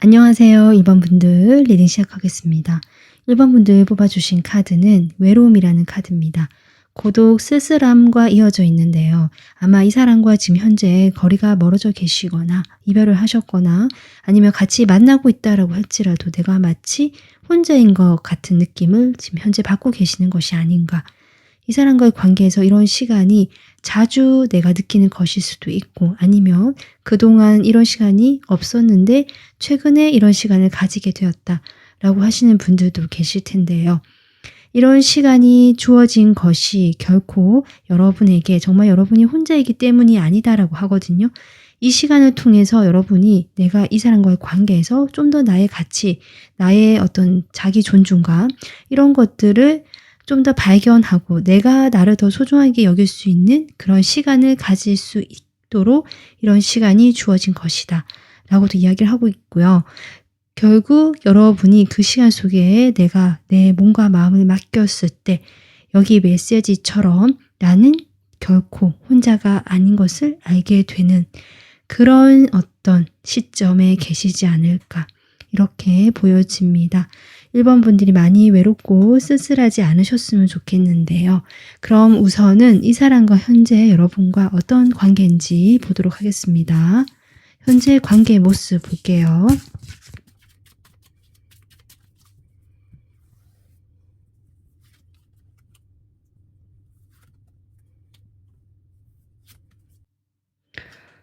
안녕하세요. 1번 분들 리딩 시작하겠습니다. 1번 분들 뽑아주신 카드는 외로움이라는 카드입니다. 고독, 쓸쓸함과 이어져 있는데요. 아마 이 사람과 지금 현재 거리가 멀어져 계시거나 이별을 하셨거나 아니면 같이 만나고 있다라고 할지라도 내가 마치 혼자인 것 같은 느낌을 지금 현재 받고 계시는 것이 아닌가. 이 사람과의 관계에서 이런 시간이 자주 내가 느끼는 것일 수도 있고 아니면 그동안 이런 시간이 없었는데 최근에 이런 시간을 가지게 되었다라고 하시는 분들도 계실 텐데요. 이런 시간이 주어진 것이 결코 여러분에게 정말 여러분이 혼자이기 때문이 아니다라고 하거든요. 이 시간을 통해서 여러분이 내가 이 사람과의 관계에서 좀 더 나의 가치, 나의 어떤 자기 존중감 이런 것들을 좀 더 발견하고 내가 나를 더 소중하게 여길 수 있는 그런 시간을 가질 수 있도록 이런 시간이 주어진 것이다 라고도 이야기를 하고 있고요. 결국 여러분이 그 시간 속에 내가 내 몸과 마음을 맡겼을 때 여기 메시지처럼 나는 결코 혼자가 아닌 것을 알게 되는 그런 어떤 시점에 계시지 않을까 이렇게 보여집니다. 1번 분들이 많이 외롭고 쓸쓸하지 않으셨으면 좋겠는데요. 그럼 우선은 이 사람과 현재 여러분과 어떤 관계인지 보도록 하겠습니다. 현재 관계의 모습 볼게요.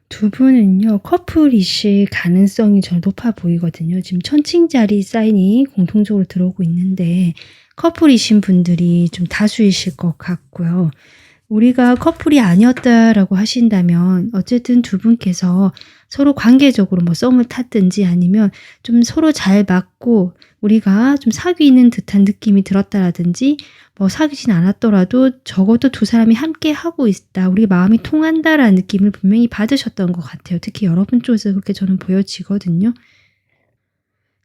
두 분은요, 커플이실 가능성이 저는 높아 보이거든요. 지금 천칭자리 사인이 공통적으로 들어오고 있는데 커플이신 분들이 좀 다수이실 것 같고요. 우리가 커플이 아니었다라고 하신다면 어쨌든 두 분께서 서로 관계적으로 뭐 썸을 탔든지 아니면 좀 서로 잘 맞고 우리가 좀 사귀는 듯한 느낌이 들었다라든지 뭐 사귀진 않았더라도 적어도 두 사람이 함께 하고 있다. 우리 마음이 통한다라는 느낌을 분명히 받으셨던 것 같아요. 특히 여러분 쪽에서 그렇게 저는 보여지거든요.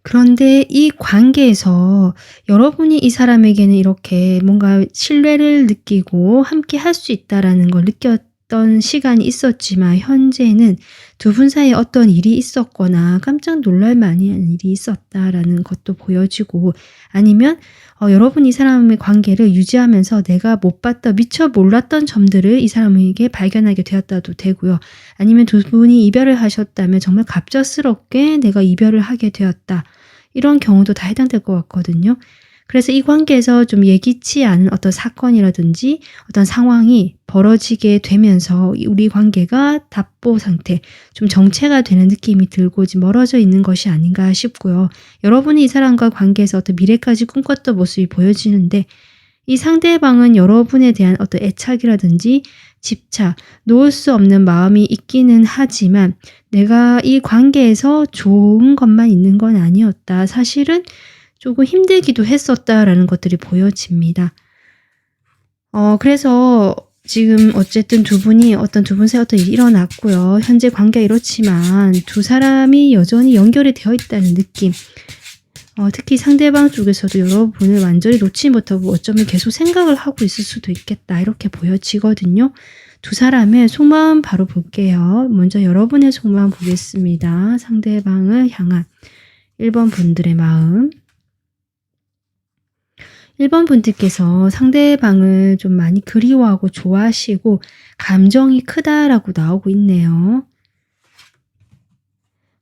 그런데 이 관계에서 여러분이 이 사람에게는 이렇게 뭔가 신뢰를 느끼고 함께 할 수 있다라는 걸 느꼈던 시간이 있었지만 현재는 두 분 사이에 어떤 일이 있었거나 깜짝 놀랄 만한 일이 있었다라는 것도 보여지고 아니면 여러분이 이 사람의 관계를 유지하면서 내가 못 봤던 미처 몰랐던 점들을 이 사람에게 발견하게 되었다도 되고요. 아니면 두 분이 이별을 하셨다면 정말 갑작스럽게 내가 이별을 하게 되었다. 이런 경우도 다 해당될 것 같거든요. 그래서 이 관계에서 좀 예기치 않은 어떤 사건이라든지 어떤 상황이 벌어지게 되면서 우리 관계가 답보 상태, 좀 정체가 되는 느낌이 들고 지금 멀어져 있는 것이 아닌가 싶고요. 여러분이 이 사람과 관계에서 어떤 미래까지 꿈꿨던 모습이 보여지는데 이 상대방은 여러분에 대한 어떤 애착이라든지 집착, 놓을 수 없는 마음이 있기는 하지만 내가 이 관계에서 좋은 것만 있는 건 아니었다. 사실은 조금 힘들기도 했었다라는 것들이 보여집니다. 그래서 지금 어쨌든 두 분 사이에 어떤 일이 일어났고요. 현재 관계가 이렇지만 두 사람이 여전히 연결이 되어 있다는 느낌. 특히 상대방 쪽에서도 여러분을 완전히 놓지 못하고 어쩌면 계속 생각을 하고 있을 수도 있겠다. 이렇게 보여지거든요. 두 사람의 속마음 바로 볼게요. 먼저 여러분의 속마음 보겠습니다. 상대방을 향한 1번 분들의 마음. 1번 분들께서 상대방을 좀 많이 그리워하고 좋아하시고 감정이 크다라고 나오고 있네요.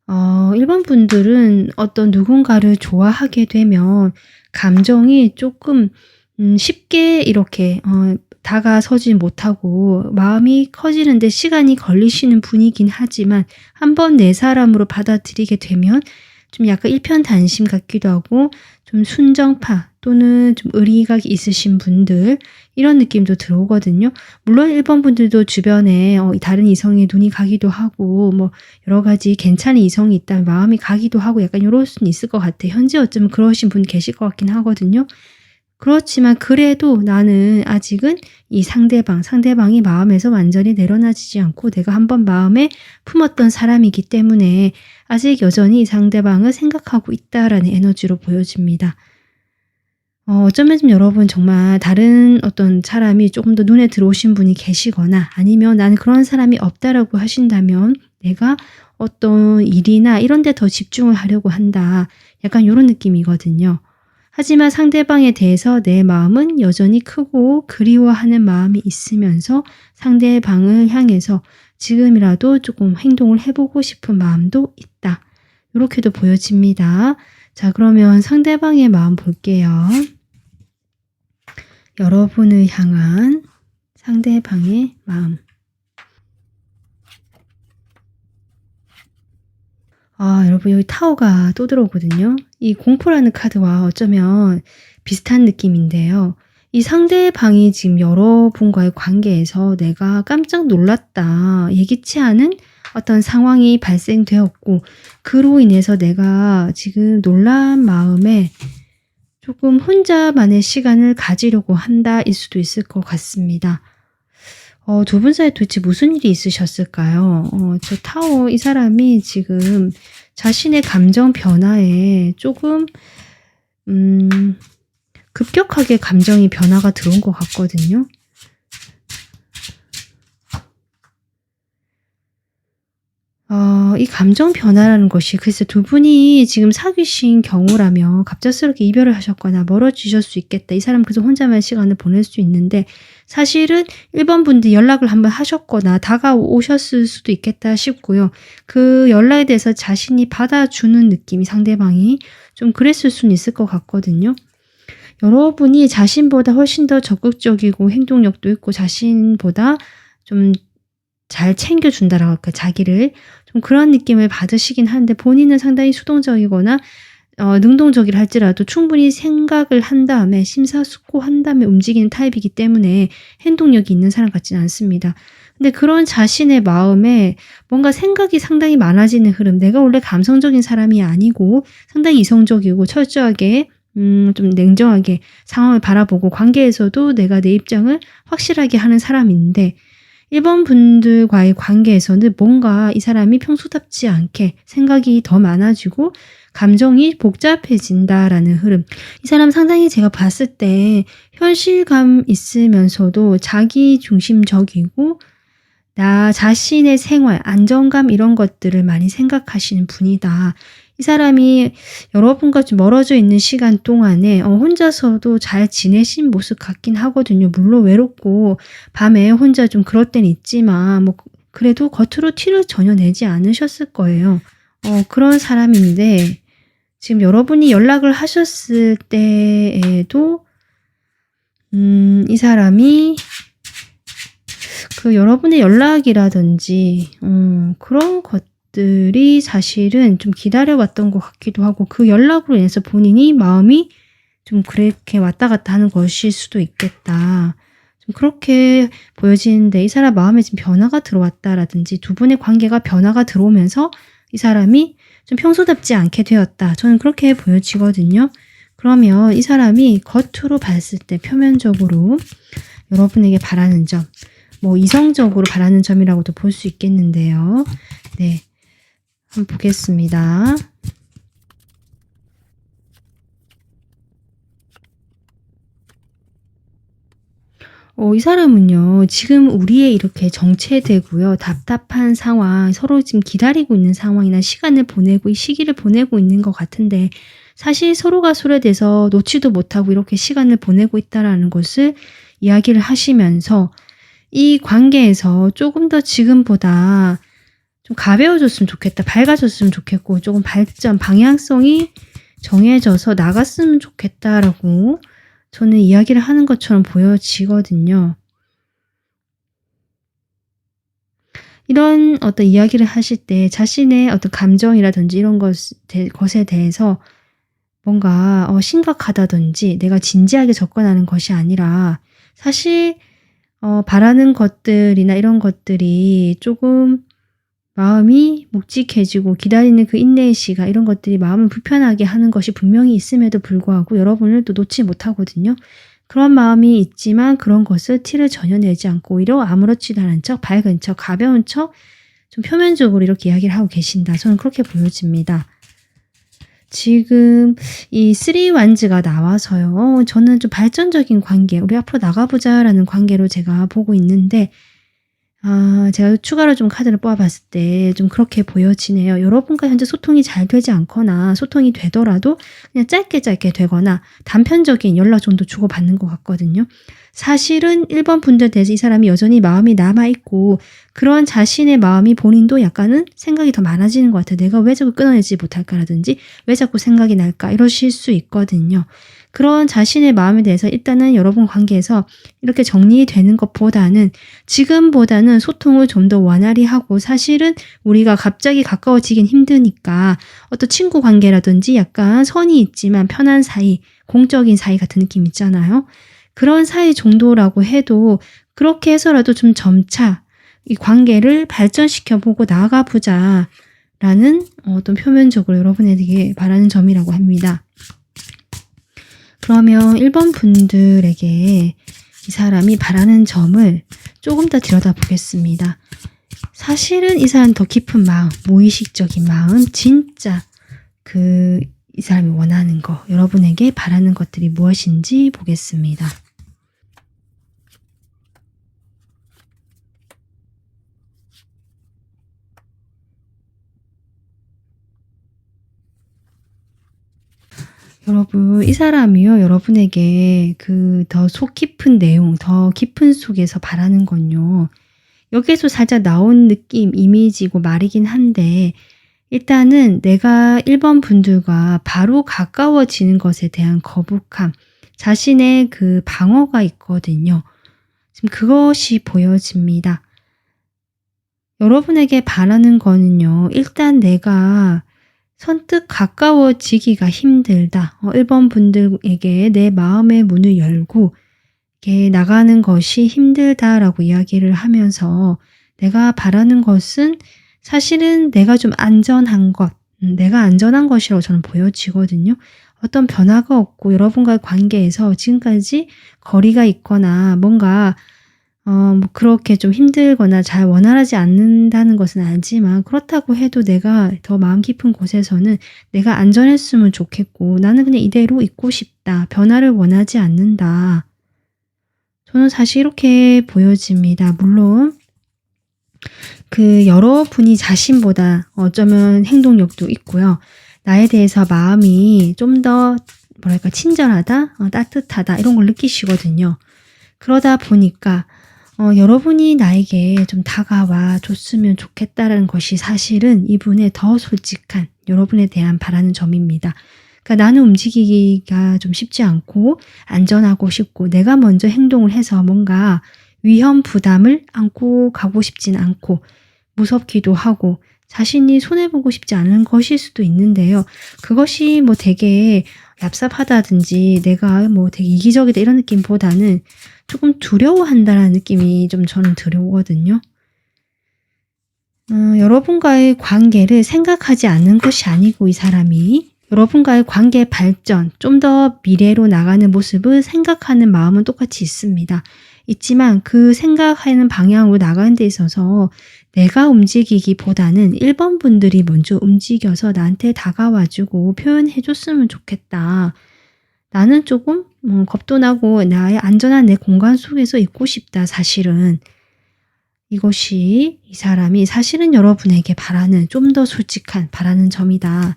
1번 분들은 어떤 누군가를 좋아하게 되면 감정이 조금 쉽게 이렇게 다가서지 못하고 마음이 커지는데 시간이 걸리시는 분이긴 하지만 한번 내 사람으로 받아들이게 되면 좀 약간 일편단심 같기도 하고 좀 순정파 또는 좀 의리가 있으신 분들 이런 느낌도 들어오거든요. 물론 1번 분들도 주변에 다른 이성에 눈이 가기도 하고 뭐 여러 가지 괜찮은 이성이 있다면 마음이 가기도 하고 약간 이럴 수는 있을 것 같아요. 현재 어쩌면 그러신 분 계실 것 같긴 하거든요. 그렇지만 그래도 나는 아직은 이 상대방이 마음에서 완전히 내려놔지지 않고 내가 한번 마음에 품었던 사람이기 때문에 아직 여전히 이 상대방을 생각하고 있다라는 에너지로 보여집니다. 어쩌면 좀 여러분 정말 다른 어떤 사람이 조금 더 눈에 들어오신 분이 계시거나 아니면 나는 그런 사람이 없다라고 하신다면 내가 어떤 일이나 이런 데 더 집중을 하려고 한다. 약간 요런 느낌이거든요. 하지만 상대방에 대해서 내 마음은 여전히 크고 그리워하는 마음이 있으면서 상대방을 향해서 지금이라도 조금 행동을 해보고 싶은 마음도 있다. 이렇게도 보여집니다. 자, 그러면 상대방의 마음 볼게요. 여러분을 향한 상대방의 마음. 여러분 여기 타워가 또 들어오거든요. 이 공포라는 카드와 어쩌면 비슷한 느낌인데요. 이 상대방이 지금 여러분과의 관계에서 내가 깜짝 놀랐다. 예기치 않은 어떤 상황이 발생되었고 그로 인해서 내가 지금 놀란 마음에 조금 혼자만의 시간을 가지려고 한다일 수도 있을 것 같습니다. 두 분 사이에 도대체 무슨 일이 있으셨을까요? 저 타워 이 사람이 지금 자신의 감정 변화에 조금 급격하게 감정이 변화가 들어온 것 같거든요. 이 감정 변화라는 것이 글쎄 두 분이 지금 사귀신 경우라면 갑작스럽게 이별을 하셨거나 멀어지실 수 있겠다. 이 사람 그래서 혼자만의 시간을 보낼 수 있는데 사실은 1번 분들이 연락을 한번 하셨거나 다가오셨을 수도 있겠다 싶고요. 그 연락에 대해서 자신이 받아주는 느낌이 상대방이 좀 그랬을 수는 있을 것 같거든요. 여러분이 자신보다 훨씬 더 적극적이고 행동력도 있고 자신보다 좀 잘 챙겨준다라고 할까 자기를 좀 그런 느낌을 받으시긴 하는데 본인은 상당히 수동적이거나 능동적이라 할지라도 충분히 생각을 한 다음에 심사숙고한 다음에 움직이는 타입이기 때문에 행동력이 있는 사람 같지는 않습니다. 근데 그런 자신의 마음에 뭔가 생각이 상당히 많아지는 흐름, 내가 원래 감성적인 사람이 아니고 상당히 이성적이고 철저하게 좀 냉정하게 상황을 바라보고 관계에서도 내가 내 입장을 확실하게 하는 사람인데 1번 분들과의 관계에서는 뭔가 이 사람이 평소답지 않게 생각이 더 많아지고 감정이 복잡해진다라는 흐름. 이 사람 상당히 제가 봤을 때 현실감 있으면서도 자기 중심적이고 나 자신의 생활, 안정감 이런 것들을 많이 생각하시는 분이다. 이 사람이 여러분과 좀 멀어져 있는 시간 동안에 혼자서도 잘 지내신 모습 같긴 하거든요. 물론 외롭고 밤에 혼자 좀 그럴 때는 있지만 뭐 그래도 겉으로 티를 전혀 내지 않으셨을 거예요. 그런 사람인데 지금 여러분이 연락을 하셨을 때에도 이 사람이 그 여러분의 연락이라든지 그런 것들이 사실은 좀 기다려왔던 것 같기도 하고 그 연락으로 인해서 본인이 마음이 좀 그렇게 왔다 갔다 하는 것일 수도 있겠다. 좀 그렇게 보여지는데 이 사람 마음에 지금 변화가 들어왔다라든지 두 분의 관계가 변화가 들어오면서 이 사람이 좀 평소답지 않게 되었다. 저는 그렇게 보여지거든요. 그러면 이 사람이 겉으로 봤을 때 표면적으로 여러분에게 바라는 점, 뭐 이성적으로 바라는 점이라고도 볼 수 있겠는데요. 네, 한번 보겠습니다. 이 사람은요, 지금 우리의 이렇게 정체되고요, 답답한 상황, 서로 지금 기다리고 있는 상황이나 시간을 보내고, 이 시기를 보내고 있는 것 같은데, 사실 서로가 소외돼서 놓지도 못하고 이렇게 시간을 보내고 있다라는 것을 이야기를 하시면서, 이 관계에서 조금 더 지금보다 좀 가벼워졌으면 좋겠다, 밝아졌으면 좋겠고, 조금 발전, 방향성이 정해져서 나갔으면 좋겠다라고 저는 이야기를 하는 것처럼 보여지거든요. 이런 어떤 이야기를 하실 때 자신의 어떤 감정이라든지 이런 것에 대해서 뭔가 심각하다든지 내가 진지하게 접근하는 것이 아니라 사실 바라는 것들이나 이런 것들이 조금 마음이 묵직해지고 기다리는 그 인내의 시간 이런 것들이 마음을 불편하게 하는 것이 분명히 있음에도 불구하고 여러분을 또 놓지 못하거든요. 그런 마음이 있지만 그런 것을 티를 전혀 내지 않고 오히려 아무렇지도 않은 척, 밝은 척, 가벼운 척 좀 표면적으로 이렇게 이야기를 하고 계신다. 저는 그렇게 보여집니다. 지금 이 3wands가 나와서요. 저는 좀 발전적인 관계, 우리 앞으로 나가보자라는 관계로 제가 보고 있는데 제가 추가로 좀 카드를 뽑아 봤을 때 좀 그렇게 보여지네요. 여러분과 현재 소통이 잘 되지 않거나 소통이 되더라도 그냥 짧게 짧게 되거나 단편적인 연락 정도 주고받는 것 같거든요. 사실은 1번 분들에 대해서 이 사람이 여전히 마음이 남아 있고 그런 자신의 마음이 본인도 약간은 생각이 더 많아지는 것 같아요. '내가 왜 자꾸 끊어내지 못할까?'라든지 '왜 자꾸 생각이 날까?' 이러실 수 있거든요. 그런 자신의 마음에 대해서 일단은 여러분 관계에서 이렇게 정리되는 것보다는 지금보다는 소통을 좀 더 원활히 하고, 사실은 우리가 갑자기 가까워지긴 힘드니까 어떤 친구 관계라든지 약간 선이 있지만 편한 사이, 공적인 사이 같은 느낌 있잖아요. 그런 사이 정도라고 해도 그렇게 해서라도 좀 점차 이 관계를 발전시켜 보고 나아가 보자라는 어떤 표면적으로 여러분에게 바라는 점이라고 합니다. 그러면 1번 분들에게 이 사람이 바라는 점을 조금 더 들여다보겠습니다. 사실은 이 사람 더 깊은 마음, 무의식적인 마음, 진짜 이 사람이 원하는 거, 여러분에게 바라는 것들이 무엇인지 보겠습니다. 여러분, 이 사람이요, 여러분에게 더 속 깊은 내용, 더 깊은 속에서 바라는 건요, 여기에서 살짝 나온 느낌, 이미지고 말이긴 한데, 일단은 내가 1번 분들과 바로 가까워지는 것에 대한 거북함, 자신의 방어가 있거든요. 지금 그것이 보여집니다. 여러분에게 바라는 거는요, 일단 내가 선뜻 가까워지기가 힘들다. 1번 분들에게 내 마음의 문을 열고 이렇게 나가는 것이 힘들다라고 이야기를 하면서, 내가 바라는 것은 사실은 내가 좀 안전한 것, 내가 안전한 것이라고 저는 보여지거든요. 어떤 변화가 없고 여러분과의 관계에서 지금까지 거리가 있거나 뭔가 그렇게 좀 힘들거나 잘 원활하지 않는다는 것은 알지만, 그렇다고 해도 내가 더 마음 깊은 곳에서는 내가 안전했으면 좋겠고 나는 그냥 이대로 있고 싶다. 변화를 원하지 않는다. 저는 사실 이렇게 보여집니다. 물론 여러분이 자신보다 어쩌면 행동력도 있고요. 나에 대해서 마음이 좀 더 뭐랄까 친절하다, 따뜻하다 이런 걸 느끼시거든요. 그러다 보니까 여러분이 나에게 좀 다가와 줬으면 좋겠다라는 것이 사실은 이분의 더 솔직한 여러분에 대한 바라는 점입니다. 그러니까 나는 움직이기가 좀 쉽지 않고 안전하고 싶고 내가 먼저 행동을 해서 뭔가 위험 부담을 안고 가고 싶진 않고 무섭기도 하고 자신이 손해보고 싶지 않은 것일 수도 있는데요. 그것이 뭐 되게 얍삽하다든지 내가 뭐 되게 이기적이다 이런 느낌보다는 조금 두려워한다는 느낌이 좀 저는 들어오거든요. 여러분과의 관계를 생각하지 않는 것이 아니고 이 사람이 여러분과의 관계 발전, 좀 더 미래로 나가는 모습을 생각하는 마음은 똑같이 있습니다. 있지만 그 생각하는 방향으로 나가는 데 있어서 내가 움직이기보다는 1번 분들이 먼저 움직여서 나한테 다가와주고 표현해줬으면 좋겠다. 나는 조금 겁도 나고 나의 안전한 내 공간 속에서 있고 싶다, 사실은. 이것이 이 사람이 사실은 여러분에게 바라는 좀 더 솔직한 바라는 점이다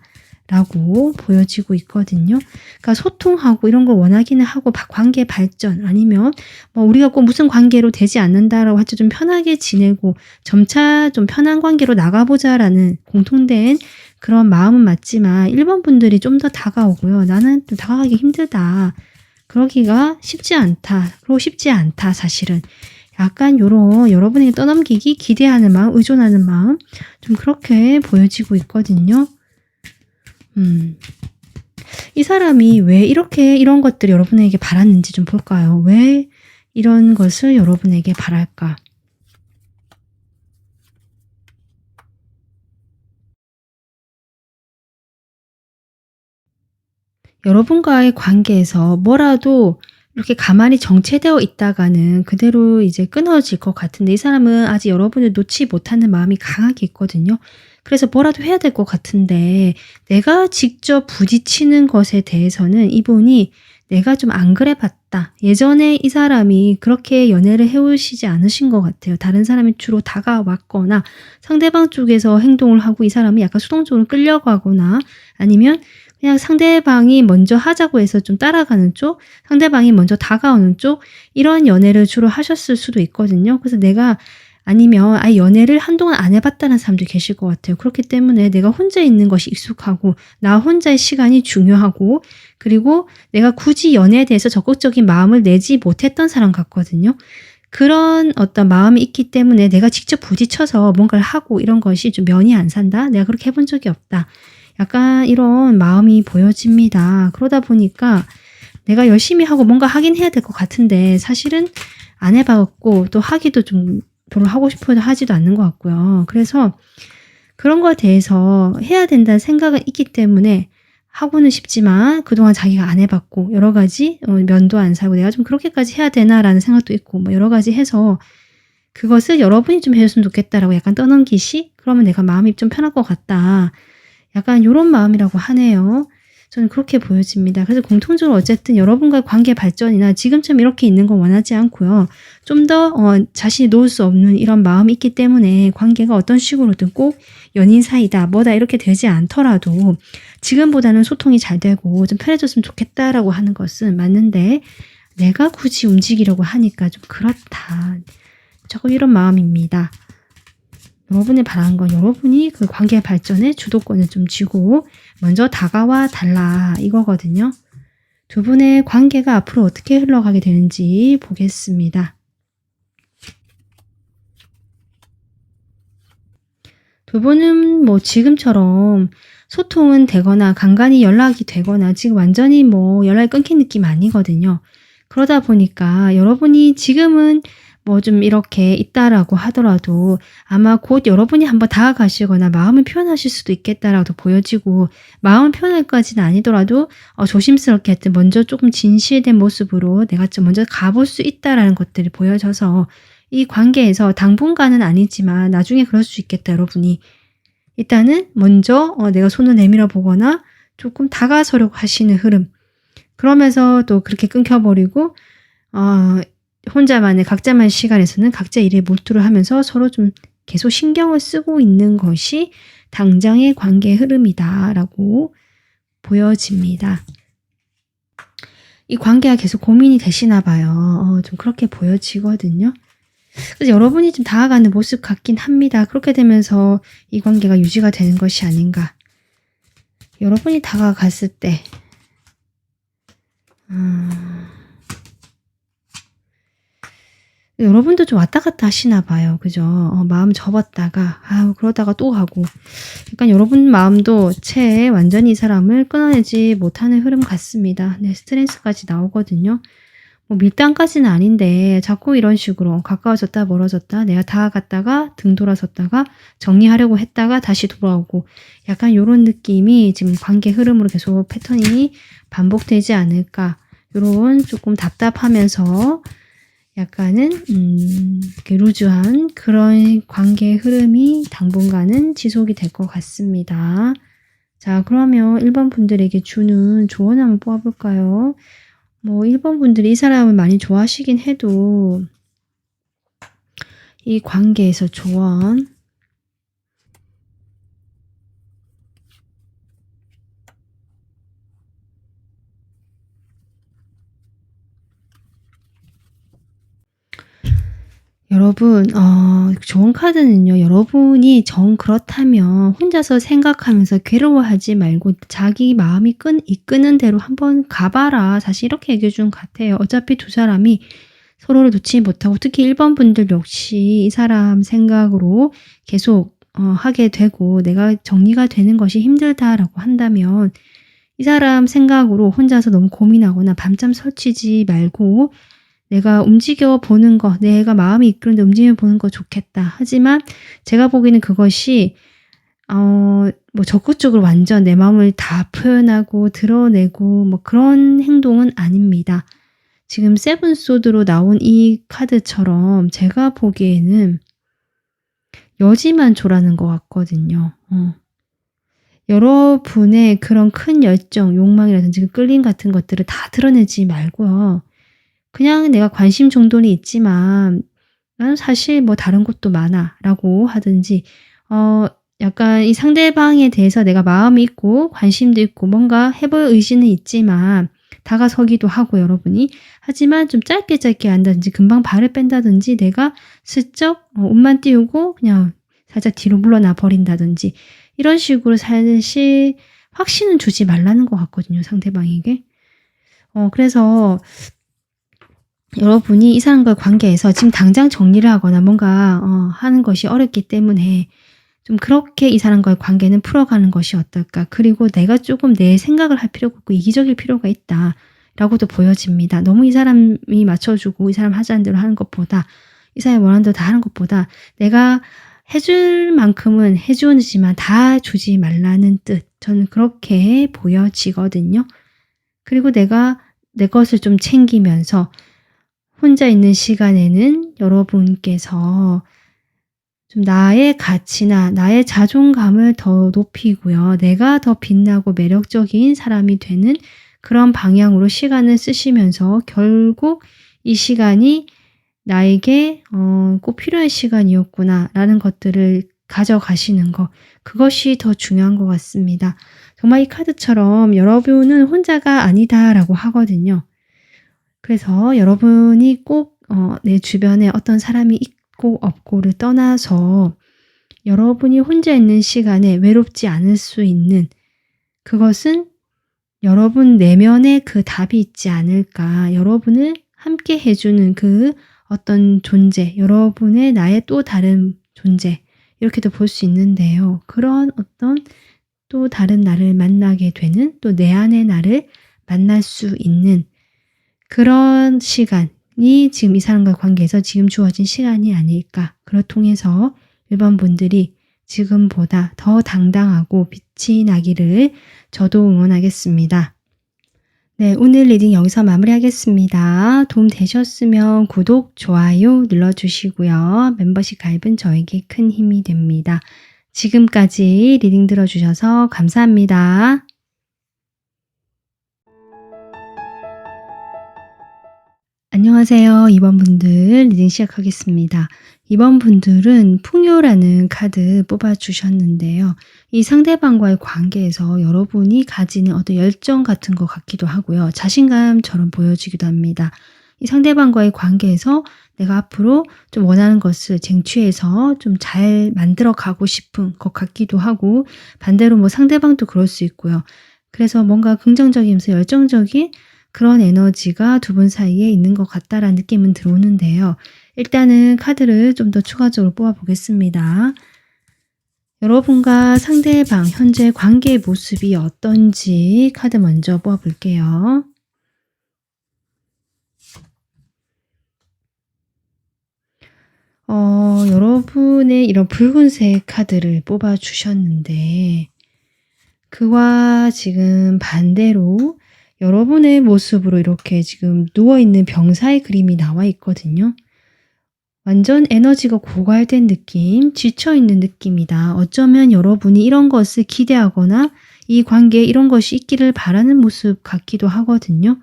라고 보여지고 있거든요. 그러니까 소통하고 이런 걸 원하기는 하고 관계 발전 아니면 뭐 우리가 꼭 무슨 관계로 되지 않는다라고 하죠. 좀 편하게 지내고 점차 좀 편한 관계로 나가보자라는 공통된 그런 마음은 맞지만 1번 분들이 좀 더 다가오고요. 나는 또 다가가기 힘들다. 그러기가 쉽지 않다. 그러고 싶지 않다, 사실은. 약간 요런 여러분에게 떠넘기기 기대하는 마음, 의존하는 마음 좀 그렇게 보여지고 있거든요. 이 사람이 왜 이렇게 이런 것들을 여러분에게 바랐는지 좀 볼까요? 왜 이런 것을 여러분에게 바랄까? 여러분과의 관계에서 뭐라도 이렇게 가만히 정체되어 있다가는 그대로 이제 끊어질 것 같은데, 이 사람은 아직 여러분을 놓지 못하는 마음이 강하게 있거든요. 그래서 뭐라도 해야 될 것 같은데 내가 직접 부딪히는 것에 대해서는 이분이 내가 좀 안 그래 봤다. 예전에 이 사람이 그렇게 연애를 해오시지 않으신 것 같아요. 다른 사람이 주로 다가왔거나 상대방 쪽에서 행동을 하고 이 사람이 약간 수동적으로 끌려가거나 아니면 그냥 상대방이 먼저 하자고 해서 좀 따라가는 쪽, 상대방이 먼저 다가오는 쪽 이런 연애를 주로 하셨을 수도 있거든요. 그래서 내가 아니면 아예 연애를 한동안 안 해봤다는 사람도 계실 것 같아요. 그렇기 때문에 내가 혼자 있는 것이 익숙하고 나 혼자의 시간이 중요하고 그리고 내가 굳이 연애에 대해서 적극적인 마음을 내지 못했던 사람 같거든요. 그런 어떤 마음이 있기 때문에 내가 직접 부딪혀서 뭔가를 하고 이런 것이 좀 면이 안 산다. 내가 그렇게 해본 적이 없다. 약간 이런 마음이 보여집니다. 그러다 보니까 내가 열심히 하고 뭔가 하긴 해야 될 것 같은데 사실은 안 해봤고 또 하기도 좀 별로 하고 싶어도 하지도 않는 것 같고요. 그래서 그런 거에 대해서 해야 된다는 생각은 있기 때문에 하고는 싶지만 그동안 자기가 안 해봤고 여러 가지 면도 안 사고 내가 좀 그렇게까지 해야 되나라는 생각도 있고 뭐 여러 가지 해서 그것을 여러분이 좀 해줬으면 좋겠다라고 약간 떠넘기시? 그러면 내가 마음이 좀 편할 것 같다. 약간 요런 마음이라고 하네요. 저는 그렇게 보여집니다. 그래서 공통적으로 어쨌든 여러분과의 관계 발전이나 지금처럼 이렇게 있는 건 원하지 않고요. 좀 더 자신이 놓을 수 없는 이런 마음이 있기 때문에 관계가 어떤 식으로든 꼭 연인 사이다 뭐다 이렇게 되지 않더라도 지금보다는 소통이 잘 되고 좀 편해졌으면 좋겠다라고 하는 것은 맞는데 내가 굳이 움직이려고 하니까 좀 그렇다. 조금 이런 마음입니다. 여러분이 바라는 건 여러분이 그 관계 발전에 주도권을 좀 쥐고 먼저 다가와 달라 이거거든요. 두 분의 관계가 앞으로 어떻게 흘러가게 되는지 보겠습니다. 두 분은 뭐 지금처럼 소통은 되거나 간간히 연락이 되거나 지금 완전히 뭐 연락이 끊긴 느낌 아니거든요. 그러다 보니까 여러분이 지금은 뭐 좀 이렇게 있다라고 하더라도 아마 곧 여러분이 한번 다가가시거나 마음을 표현하실 수도 있겠다라고 보여지고 마음을 표현할까지는 아니더라도 조심스럽게 하여튼 먼저 조금 진실된 모습으로 내가 좀 먼저 가볼 수 있다라는 것들이 보여져서 이 관계에서 당분간은 아니지만 나중에 그럴 수 있겠다 여러분이. 일단은 먼저 내가 손을 내밀어 보거나 조금 다가서려고 하시는 흐름. 그러면서 또 그렇게 끊겨버리고 혼자만의 각자만의 시간에서는 각자 일에 몰두를 하면서 서로 좀 계속 신경을 쓰고 있는 것이 당장의 관계의 흐름이다라고 보여집니다. 이 관계가 계속 고민이 되시나 봐요. 좀 그렇게 보여지거든요. 그래서 여러분이 좀 다가가는 모습 같긴 합니다. 그렇게 되면서 이 관계가 유지가 되는 것이 아닌가. 여러분이 다가갔을 때 여러분도 좀 왔다 갔다 하시나 봐요. 그죠? 마음 접었다가 그러다가 또 가고 약간 여러분 마음도 채 완전히 이 사람을 끊어내지 못하는 흐름 같습니다. 네, 스트레스까지 나오거든요. 뭐 밀당까지는 아닌데 자꾸 이런 식으로 가까워졌다 멀어졌다 내가 다가갔다가 등 돌아섰다가 정리하려고 했다가 다시 돌아오고 약간 이런 느낌이 지금 관계 흐름으로 계속 패턴이 반복되지 않을까. 이런 조금 답답하면서 약간은 이렇게 루즈한 그런 관계의 흐름이 당분간은 지속이 될 것 같습니다. 자, 그러면 1번 분들에게 주는 조언 한번 뽑아볼까요? 뭐 1번 분들이 이 사람을 많이 좋아하시긴 해도 이 관계에서 조언 여러분 좋은 카드는요. 여러분이 정 그렇다면 혼자서 생각하면서 괴로워하지 말고 자기 마음이 이끄는 대로 한번 가봐라. 사실 이렇게 얘기해 주는 것 같아요. 어차피 두 사람이 서로를 놓지 못하고 특히 1번 분들 역시 이 사람 생각으로 계속 하게 되고 내가 정리가 되는 것이 힘들다라고 한다면 이 사람 생각으로 혼자서 너무 고민하거나 밤잠 설치지 말고 내가 움직여 보는 거, 내가 마음이 이끄는데 움직여 보는 거 좋겠다. 하지만 제가 보기에는 그것이 뭐 적극적으로 완전 내 마음을 다 표현하고 드러내고 뭐 그런 행동은 아닙니다. 지금 세븐소드로 나온 이 카드처럼 제가 보기에는 여지만 조라는 것 같거든요. 여러분의 그런 큰 열정, 욕망이라든지 그 끌림 같은 것들을 다 드러내지 말고요. 그냥 내가 관심 정도는 있지만 나는 사실 뭐 다른 것도 많아라고 하든지 약간 이 상대방에 대해서 내가 마음이 있고 관심도 있고 뭔가 해볼 의지는 있지만 다가서기도 하고 여러분이 하지만 좀 짧게 한다든지 금방 발을 뺀다든지 내가 슬쩍 옷만 띄우고 그냥 살짝 뒤로 물러나 버린다든지 이런 식으로 사실 확신은 주지 말라는 것 같거든요, 상대방에게. 그래서 여러분이 이 사람과의 관계에서 지금 당장 정리를 하거나 뭔가 하는 것이 어렵기 때문에 좀 그렇게 이 사람과의 관계는 풀어가는 것이 어떨까. 그리고 내가 조금 내 생각을 할 필요가 없고 이기적일 필요가 있다라고도 보여집니다. 너무 이 사람이 맞춰주고 이 사람 하자는 대로 하는 것보다 이 사람이 원하는 대로 다 하는 것보다 내가 해줄 만큼은 해주지만 다 주지 말라는 뜻. 저는 그렇게 보여지거든요. 그리고 내가 내 것을 좀 챙기면서 혼자 있는 시간에는 여러분께서 좀 나의 가치나 나의 자존감을 더 높이고요. 내가 더 빛나고 매력적인 사람이 되는 그런 방향으로 시간을 쓰시면서 결국 이 시간이 나에게 꼭 필요한 시간이었구나라는 것들을 가져가시는 것. 그것이 더 중요한 것 같습니다. 정말 이 카드처럼 여러분은 혼자가 아니다라고 하거든요. 그래서 여러분이 꼭 내 주변에 어떤 사람이 있고 없고를 떠나서 여러분이 혼자 있는 시간에 외롭지 않을 수 있는 그것은 여러분 내면에 그 답이 있지 않을까. 여러분을 함께 해주는 그 어떤 존재, 여러분의 나의 또 다른 존재 이렇게도 볼 수 있는데요. 그런 어떤 또 다른 나를 만나게 되는 또 내 안의 나를 만날 수 있는 그런 시간이 지금 이 사람과의 관계에서 지금 주어진 시간이 아닐까. 그걸 통해서 일반 분들이 지금보다 더 당당하고 빛이 나기를 저도 응원하겠습니다. 네, 오늘 리딩 여기서 마무리하겠습니다. 도움 되셨으면 구독, 좋아요 눌러주시고요. 멤버십 가입은 저에게 큰 힘이 됩니다. 지금까지 리딩 들어주셔서 감사합니다. 안녕하세요. 2번 분들 리딩 시작하겠습니다. 2번 분들은 풍요라는 카드 뽑아주셨는데요. 이 상대방과의 관계에서 여러분이 가지는 어떤 열정 같은 것 같기도 하고요. 자신감처럼 보여지기도 합니다. 이 상대방과의 관계에서 내가 앞으로 좀 원하는 것을 쟁취해서 좀 잘 만들어 가고 싶은 것 같기도 하고 반대로 뭐 상대방도 그럴 수 있고요. 그래서 뭔가 긍정적이면서 열정적인 그런 에너지가 두 분 사이에 있는 것 같다라는 느낌은 들어오는데요. 일단은 카드를 좀 더 추가적으로 뽑아보겠습니다. 여러분과 상대방 현재 관계의 모습이 어떤지 카드 먼저 뽑아볼게요. 여러분의 이런 붉은색 카드를 뽑아주셨는데 그와 지금 반대로 여러분의 모습으로 이렇게 지금 누워있는 병사의 그림이 나와 있거든요. 완전 에너지가 고갈된 느낌, 지쳐있는 느낌이다. 어쩌면 여러분이 이런 것을 기대하거나 이 관계에 이런 것이 있기를 바라는 모습 같기도 하거든요.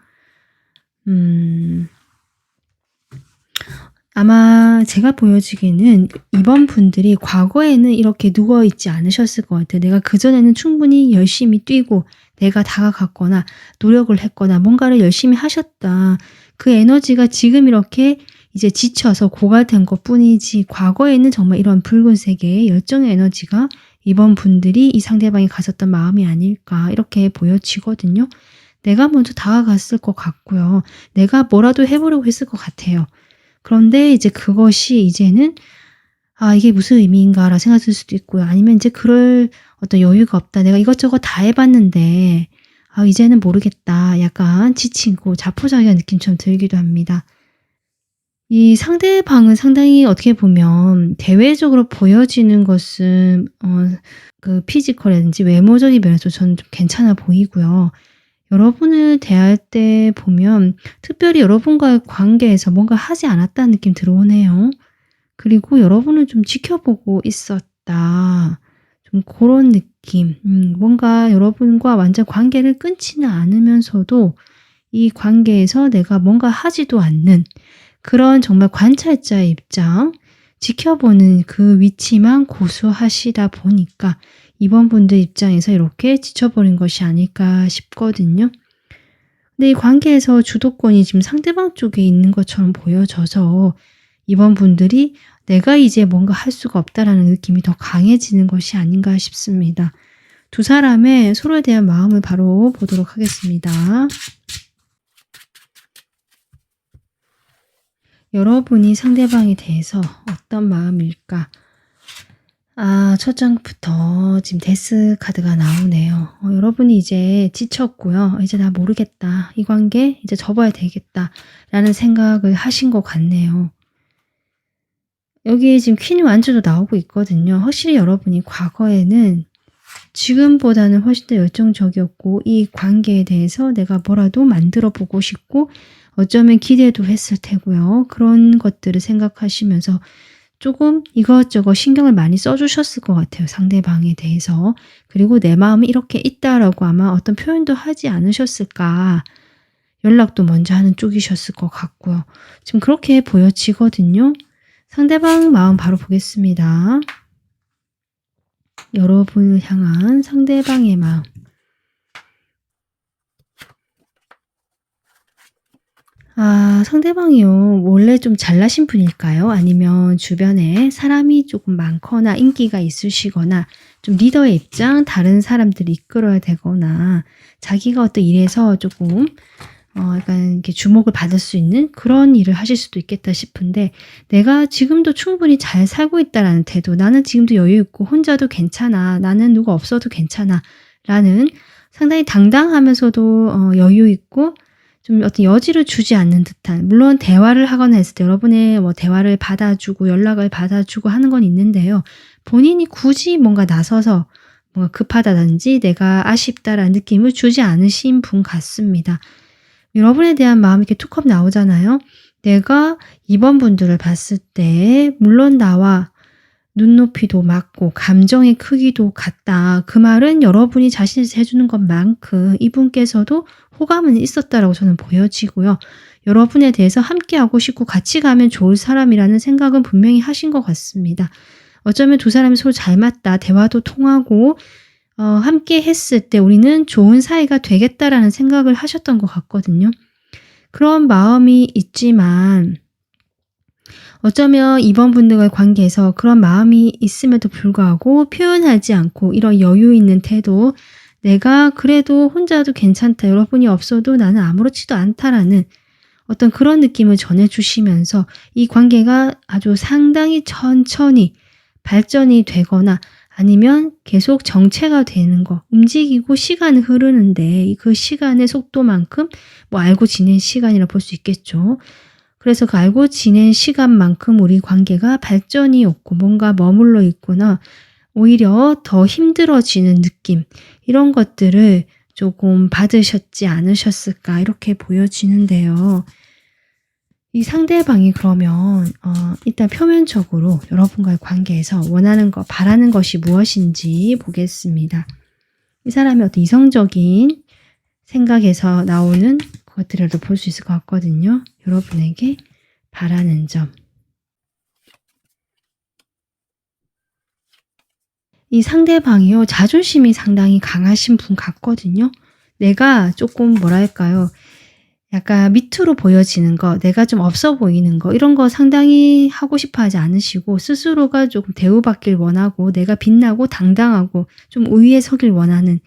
아마 제가 보여지기는 이번 분들이 과거에는 이렇게 누워있지 않으셨을 것 같아요. 내가 그전에는 충분히 열심히 뛰고 내가 다가갔거나 노력을 했거나 뭔가를 열심히 하셨다. 그 에너지가 지금 이렇게 이제 지쳐서 고갈된 것 뿐이지 과거에는 정말 이런 붉은색의 열정의 에너지가 이번 분들이 이 상대방이 가졌던 마음이 아닐까 이렇게 보여지거든요. 내가 먼저 다가갔을 것 같고요. 내가 뭐라도 해보려고 했을 것 같아요. 그런데 이제 그것이 이제는 이게 무슨 의미인가라 생각할 수도 있고요. 아니면 이제 그럴 어떤 여유가 없다. 내가 이것저것 다 해봤는데 이제는 모르겠다. 약간 지치고 자포자기한 느낌처럼 들기도 합니다. 이 상대방은 상당히 어떻게 보면 대외적으로 보여지는 것은 그 피지컬이라든지 외모적인 면에서 저는 좀 괜찮아 보이고요. 여러분을 대할 때 보면 특별히 여러분과의 관계에서 뭔가 하지 않았다는 느낌 들어오네요. 그리고 여러분을 좀 지켜보고 있었다. 좀 고런 느낌. 뭔가 여러분과 완전 관계를 끊지는 않으면서도 이 관계에서 내가 뭔가 하지도 않는 그런 정말 관찰자의 입장, 지켜보는 그 위치만 고수하시다 보니까 이번 분들 입장에서 이렇게 지쳐버린 것이 아닐까 싶거든요. 근데 이 관계에서 주도권이 지금 상대방 쪽에 있는 것처럼 보여져서 이번 분들이 '내가 이제 뭔가 할 수가 없다.'라는 느낌이 더 강해지는 것이 아닌가 싶습니다. 두 사람의 서로에 대한 마음을 바로 보도록 하겠습니다. 여러분이 상대방에 대해서 어떤 마음일까? 첫 장부터 지금 데스 카드가 나오네요. 여러분이 이제 지쳤고요. '이제 나 모르겠다. 이 관계 이제 접어야 되겠다.'라는 생각을 하신 것 같네요. 여기 지금 퀸 완주도 나오고 있거든요. 확실히 여러분이 과거에는 지금보다는 훨씬 더 열정적이었고 이 관계에 대해서 내가 뭐라도 만들어 보고 싶고 어쩌면 기대도 했을 테고요. 그런 것들을 생각하시면서 조금 이것저것 신경을 많이 써 주셨을 것 같아요, 상대방에 대해서. 그리고 '내 마음이 이렇게 있다.'라고 아마 어떤 표현도 하지 않으셨을까. 연락도 먼저 하는 쪽이셨을 것 같고요. 지금 그렇게 보여지거든요. 상대방 마음 바로 보겠습니다. 여러분을 향한 상대방의 마음. 상대방이요. 원래 좀 잘나신 분일까요? 아니면 주변에 사람이 조금 많거나 인기가 있으시거나 좀 리더의 입장, 다른 사람들을 이끌어야 되거나 자기가 어떤 일에서 조금 약간 이렇게 주목을 받을 수 있는 그런 일을 하실 수도 있겠다 싶은데 내가 지금도 충분히 잘 살고 있다라는 태도, '나는 지금도 여유 있고 혼자도 괜찮아. 나는 누가 없어도 괜찮아.'라는 상당히 당당하면서도 여유 있고 좀 어떤 여지를 주지 않는 듯한, 물론 대화를 하거나 했을 때 여러분의 뭐 대화를 받아주고 연락을 받아주고 하는 건 있는데요. 본인이 굳이 뭔가 나서서 뭔가 급하다든지 내가 아쉽다라는 느낌을 주지 않으신 분 같습니다. 여러분에 대한 마음이 이렇게 툭하면 나오잖아요. 내가 이번 분들을 봤을 때 물론 나와 눈높이도 맞고 감정의 크기도 같다. 그 말은 여러분이 자신에서 해 주는 것만큼 이분께서도 호감은 있었다라고 저는 보여지고요. 여러분에 대해서 함께하고 싶고 같이 가면 좋을 사람이라는 생각은 분명히 하신 것 같습니다. 어쩌면 두 사람이 서로 잘 맞다. 대화도 통하고 함께 했을 때 '우리는 좋은 사이가 되겠다.'라는 생각을 하셨던 것 같거든요. 그런 마음이 있지만 어쩌면 이번 분들과의 관계에서 그런 마음이 있음에도 불구하고 표현하지 않고 이런 여유 있는 태도, '내가 그래도 혼자도 괜찮다. 여러분이 없어도 나는 아무렇지도 않다.'라는 어떤 그런 느낌을 전해 주시면서 이 관계가 아주 상당히 천천히 발전이 되거나 아니면 계속 정체가 되는 거, 움직이고 시간은 흐르는데 그 시간의 속도만큼 뭐 알고 지낸 시간이라 볼 수 있겠죠. 그래서 그 알고 지낸 시간만큼 우리 관계가 발전이 없고 뭔가 머물러 있거나 오히려 더 힘들어지는 느낌, 이런 것들을 조금 받으셨지 않으셨을까 이렇게 보여지는데요. 이 상대방이 그러면 일단 표면적으로 여러분과의 관계에서 원하는 것, 바라는 것이 무엇인지 보겠습니다. 이 사람의 어떤 이성적인 생각에서 나오는 것들을 볼 수 있을 것 같거든요. 여러분에게 바라는 점. 이 상대방이요, 자존심이 상당히 강하신 분 같거든요. 내가 조금 뭐랄까요, 약간 밑으로 보여지는 거, 내가 좀 없어 보이는 거, 이런 거 상당히 하고 싶어 하지 않으시고 스스로가 조금 대우받길 원하고 내가 빛나고 당당하고 좀 우위에 서길 원하는,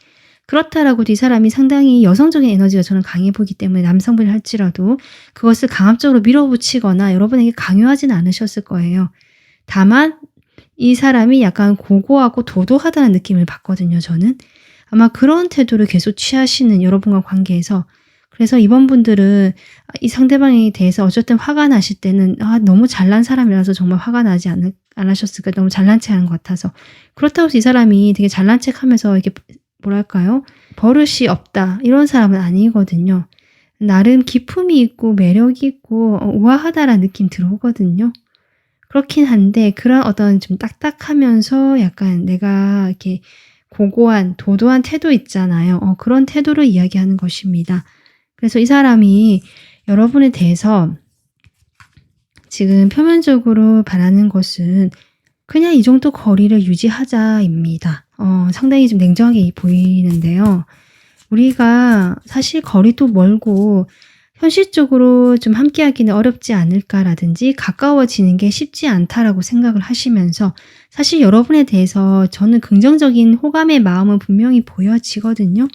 그렇다라고도 이 사람이 상당히 여성적인 에너지가 저는 강해 보이기 때문에 남성분이 할지라도 그것을 강압적으로 밀어붙이거나 여러분에게 강요하지는 않으셨을 거예요. 다만 이 사람이 약간 고고하고 도도하다는 느낌을 받거든요, 저는. 아마 그런 태도를 계속 취하시는 여러분과 관계에서, 그래서 이번 분들은 이 상대방에 대해서 어쨌든 화가 나실 때는 너무 잘난 사람이라서 정말 화가 나지 않으셨을까. 너무 잘난 체하는 것 같아서. 그렇다고 해서 이 사람이 되게 잘난 척하면서 이렇게 뭐랄까요, 버릇이 없다 이런 사람은 아니거든요. 나름 기품이 있고 매력이 있고 우아하다라는 느낌 들어오거든요. 그렇긴 한데 그런 어떤 좀 딱딱하면서 약간 내가 이렇게 고고한 도도한 태도 있잖아요. 그런 태도를 이야기하는 것입니다. 그래서 이 사람이 여러분에 대해서 지금 표면적으로 바라는 것은 그냥 이 정도 거리를 유지하자입니다. 상당히 좀 냉정하게 보이는데요. 우리가 사실 거리도 멀고 현실적으로 좀 함께하기는 어렵지 않을까라든지 가까워지는 게 쉽지 않다라고 생각을 하시면서 사실 여러분에 대해서 저는 긍정적인 호감의 마음은 분명히 보여지거든요.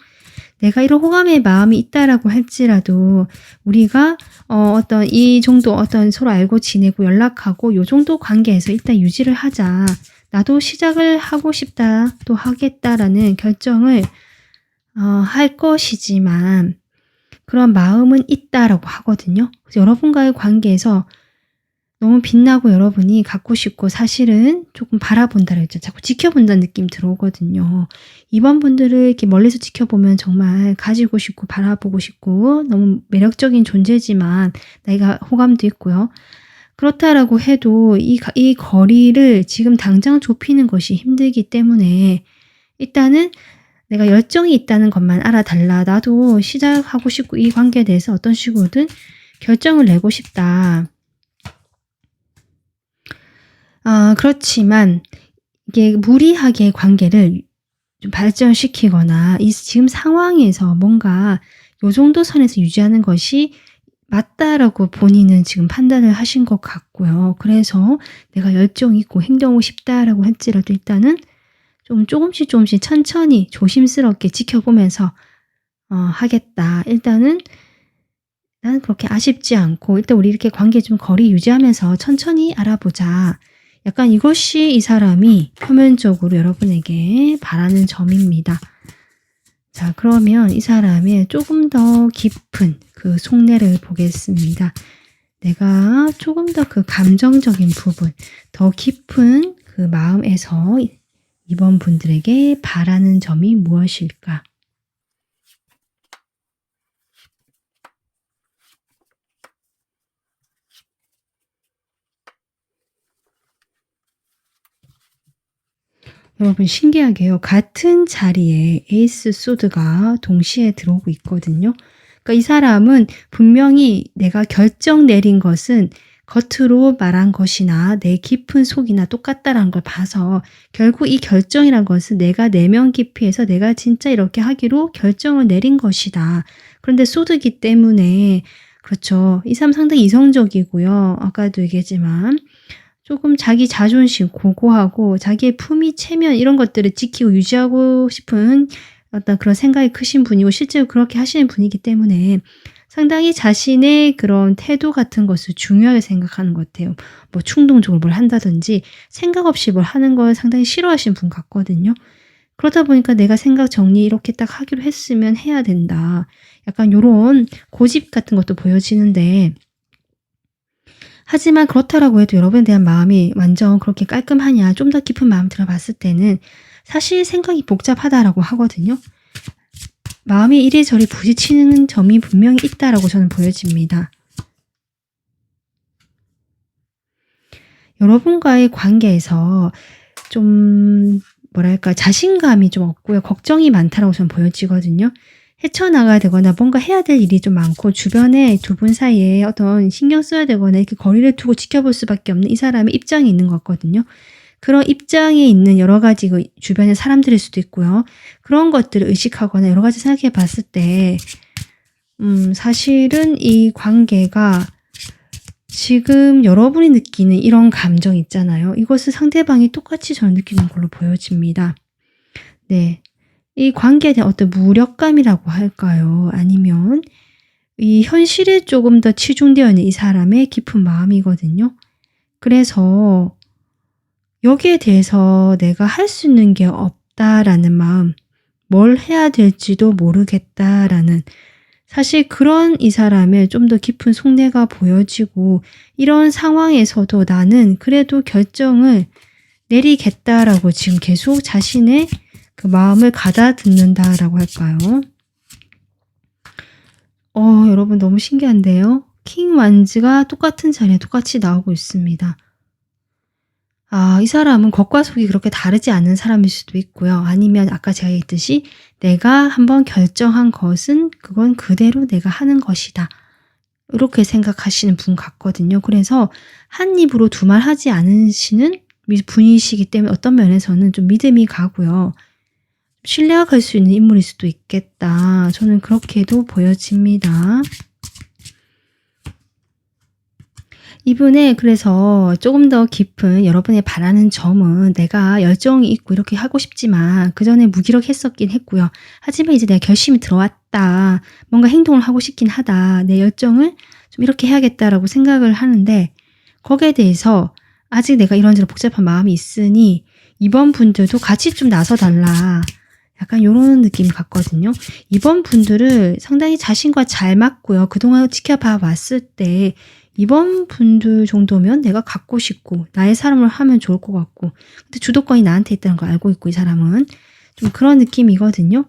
내가 이런 호감의 마음이 있다라고 할지라도 우리가 어떤 이 정도 어떤 서로 알고 지내고 연락하고 요 정도 관계에서 일단 유지를 하자. 나도 시작을 하고 싶다, 또 하겠다라는 결정을 할 것이지만 그런 마음은 있다라고 하거든요. 그래서 여러분과의 관계에서 너무 빛나고 여러분이 갖고 싶고 사실은 조금 바라본다라 했죠. 자꾸 지켜본다는 느낌 들어오거든요. 이번 분들을 이렇게 멀리서 지켜보면 정말 가지고 싶고 바라보고 싶고 너무 매력적인 존재지만 나이가 호감도 있고요. 그렇다라고 해도 이 거리를 지금 당장 좁히는 것이 힘들기 때문에 일단은 내가 열정이 있다는 것만 알아달라. 나도 시작하고 싶고 이 관계에 대해서 어떤 식으로든 결정을 내고 싶다. 그렇지만 이게 무리하게 관계를 좀 발전시키거나 이 지금 상황에서 뭔가 요 정도 선에서 유지하는 것이 맞다라고 본인은 지금 판단을 하신 것 같고요. 그래서 내가 열정 있고 행동하고 싶다라고 할지라도 일단은 좀 조금씩 천천히 조심스럽게 지켜보면서 하겠다. 일단은 나는 그렇게 아쉽지 않고 일단 우리 이렇게 관계 좀 거리 유지하면서 천천히 알아보자. 약간 이것이 이 사람이 표면적으로 여러분에게 바라는 점입니다. 자, 그러면 이 사람의 조금 더 깊은 그 속내를 보겠습니다. 내가 조금 더 그 감정적인 부분, 더 깊은 그 마음에서 이번 분들에게 바라는 점이 무엇일까? 여러분 신기하게요. 같은 자리에 에이스 소드가 동시에 들어오고 있거든요. 그러니까 이 사람은 분명히 내가 결정 내린 것은 겉으로 말한 것이나 내 깊은 속이나 똑같다라는 걸 봐서 결국 이 결정이란 것은 내가 내면 깊이에서 내가 진짜 이렇게 하기로 결정을 내린 것이다. 그런데 소드기 때문에 그렇죠. 이 사람 상당히 이성적이고요. 아까도 얘기했지만 조금 자기 자존심 고고하고 자기의 품위 체면 이런 것들을 지키고 유지하고 싶은 어떤 그런 생각이 크신 분이고 실제로 그렇게 하시는 분이기 때문에 상당히 자신의 그런 태도 같은 것을 중요하게 생각하는 것 같아요. 뭐 충동적으로 뭘 한다든지 생각 없이 뭘 하는 걸 상당히 싫어하시는 분 같거든요. 그러다 보니까 내가 생각 정리 이렇게 딱 하기로 했으면 해야 된다. 약간 요런 고집 같은 것도 보여지는데 하지만 그렇다라고 해도 여러분에 대한 마음이 완전 그렇게 깔끔하냐 좀 더 깊은 마음 들어봤을 때는 사실 생각이 복잡하다라고 하거든요. 마음이 이리저리 부딪히는 점이 분명히 있다라고 저는 보여집니다. 여러분과의 관계에서 좀 뭐랄까 자신감이 좀 없고요. 걱정이 많다라고 저는 보여지거든요. 헤쳐나가야 되거나 뭔가 해야 될 일이 좀 많고 주변에 두 분 사이에 어떤 신경 써야 되거나 이렇게 거리를 두고 지켜볼 수밖에 없는 이 사람의 입장이 있는 것 같거든요. 그런 입장에 있는 여러 가지 그 주변의 사람들일 수도 있고요. 그런 것들을 의식하거나 여러 가지 생각해 봤을 때 사실은 이 관계가 지금 여러분이 느끼는 이런 감정 있잖아요. 이것을 상대방이 똑같이 저는 느끼는 걸로 보여집니다. 네. 이 관계에 대한 어떤 무력감이라고 할까요? 아니면 이 현실에 조금 더 치중되어 있는 이 사람의 깊은 마음이거든요. 그래서 여기에 대해서 내가 할 수 있는 게 없다라는 마음, 뭘 해야 될지도 모르겠다라는 사실 그런 이 사람의 좀 더 깊은 속내가 보여지고 이런 상황에서도 나는 그래도 결정을 내리겠다라고 지금 계속 자신의 그 마음을 가다듬는다라고 할까요? 여러분 너무 신기한데요. 킹 완즈가 똑같은 자리에 똑같이 나오고 있습니다. 이 사람은 겉과 속이 그렇게 다르지 않은 사람일 수도 있고요. 아니면 아까 제가 얘기했듯이 내가 한번 결정한 것은 그건 그대로 내가 하는 것이다. 이렇게 생각하시는 분 같거든요. 그래서 한 입으로 두 말 하지 않으시는 분이시기 때문에 어떤 면에서는 좀 믿음이 가고요. 신뢰가 갈 수 있는 인물일 수도 있겠다. 저는 그렇게도 보여집니다. 이분의 그래서 조금 더 깊은 여러분의 바라는 점은 내가 열정이 있고 이렇게 하고 싶지만 그전에 무기력했었긴 했고요. 하지만 이제 내가 결심이 들어왔다. 뭔가 행동을 하고 싶긴 하다. 내 열정을 좀 이렇게 해야겠다라고 생각을 하는데 거기에 대해서 아직 내가 이런저런 복잡한 마음이 있으니 이번 분들도 같이 좀 나서달라. 약간 이런 느낌 같거든요. 이번 분들을 상당히 자신과 잘 맞고요. 그동안 지켜봐 왔을 때 이번 분들 정도면 내가 갖고 싶고 나의 사람을 하면 좋을 것 같고 근데 주도권이 나한테 있다는 걸 알고 있고 이 사람은 좀 그런 느낌이거든요.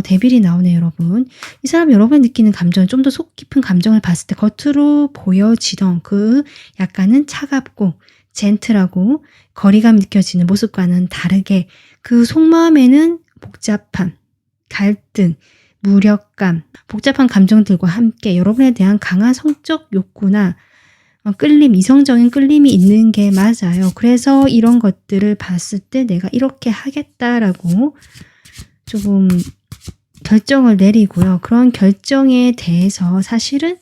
데빌이 나오네요, 여러분. 이 사람 여러분이 느끼는 감정, 좀 더 속 깊은 감정을 봤을 때 겉으로 보여지던 그 약간은 차갑고 젠틀하고 거리감 느껴지는 모습과는 다르게 그 속마음에는 복잡함, 갈등, 무력감, 복잡한 감정들과 함께 여러분에 대한 강한 성적 욕구나 끌림, 이성적인 끌림이 있는 게 맞아요. 그래서 이런 것들을 봤을 때 내가 이렇게 하겠다라고 조금 결정을 내리고요. 그런 결정에 대해서 사실은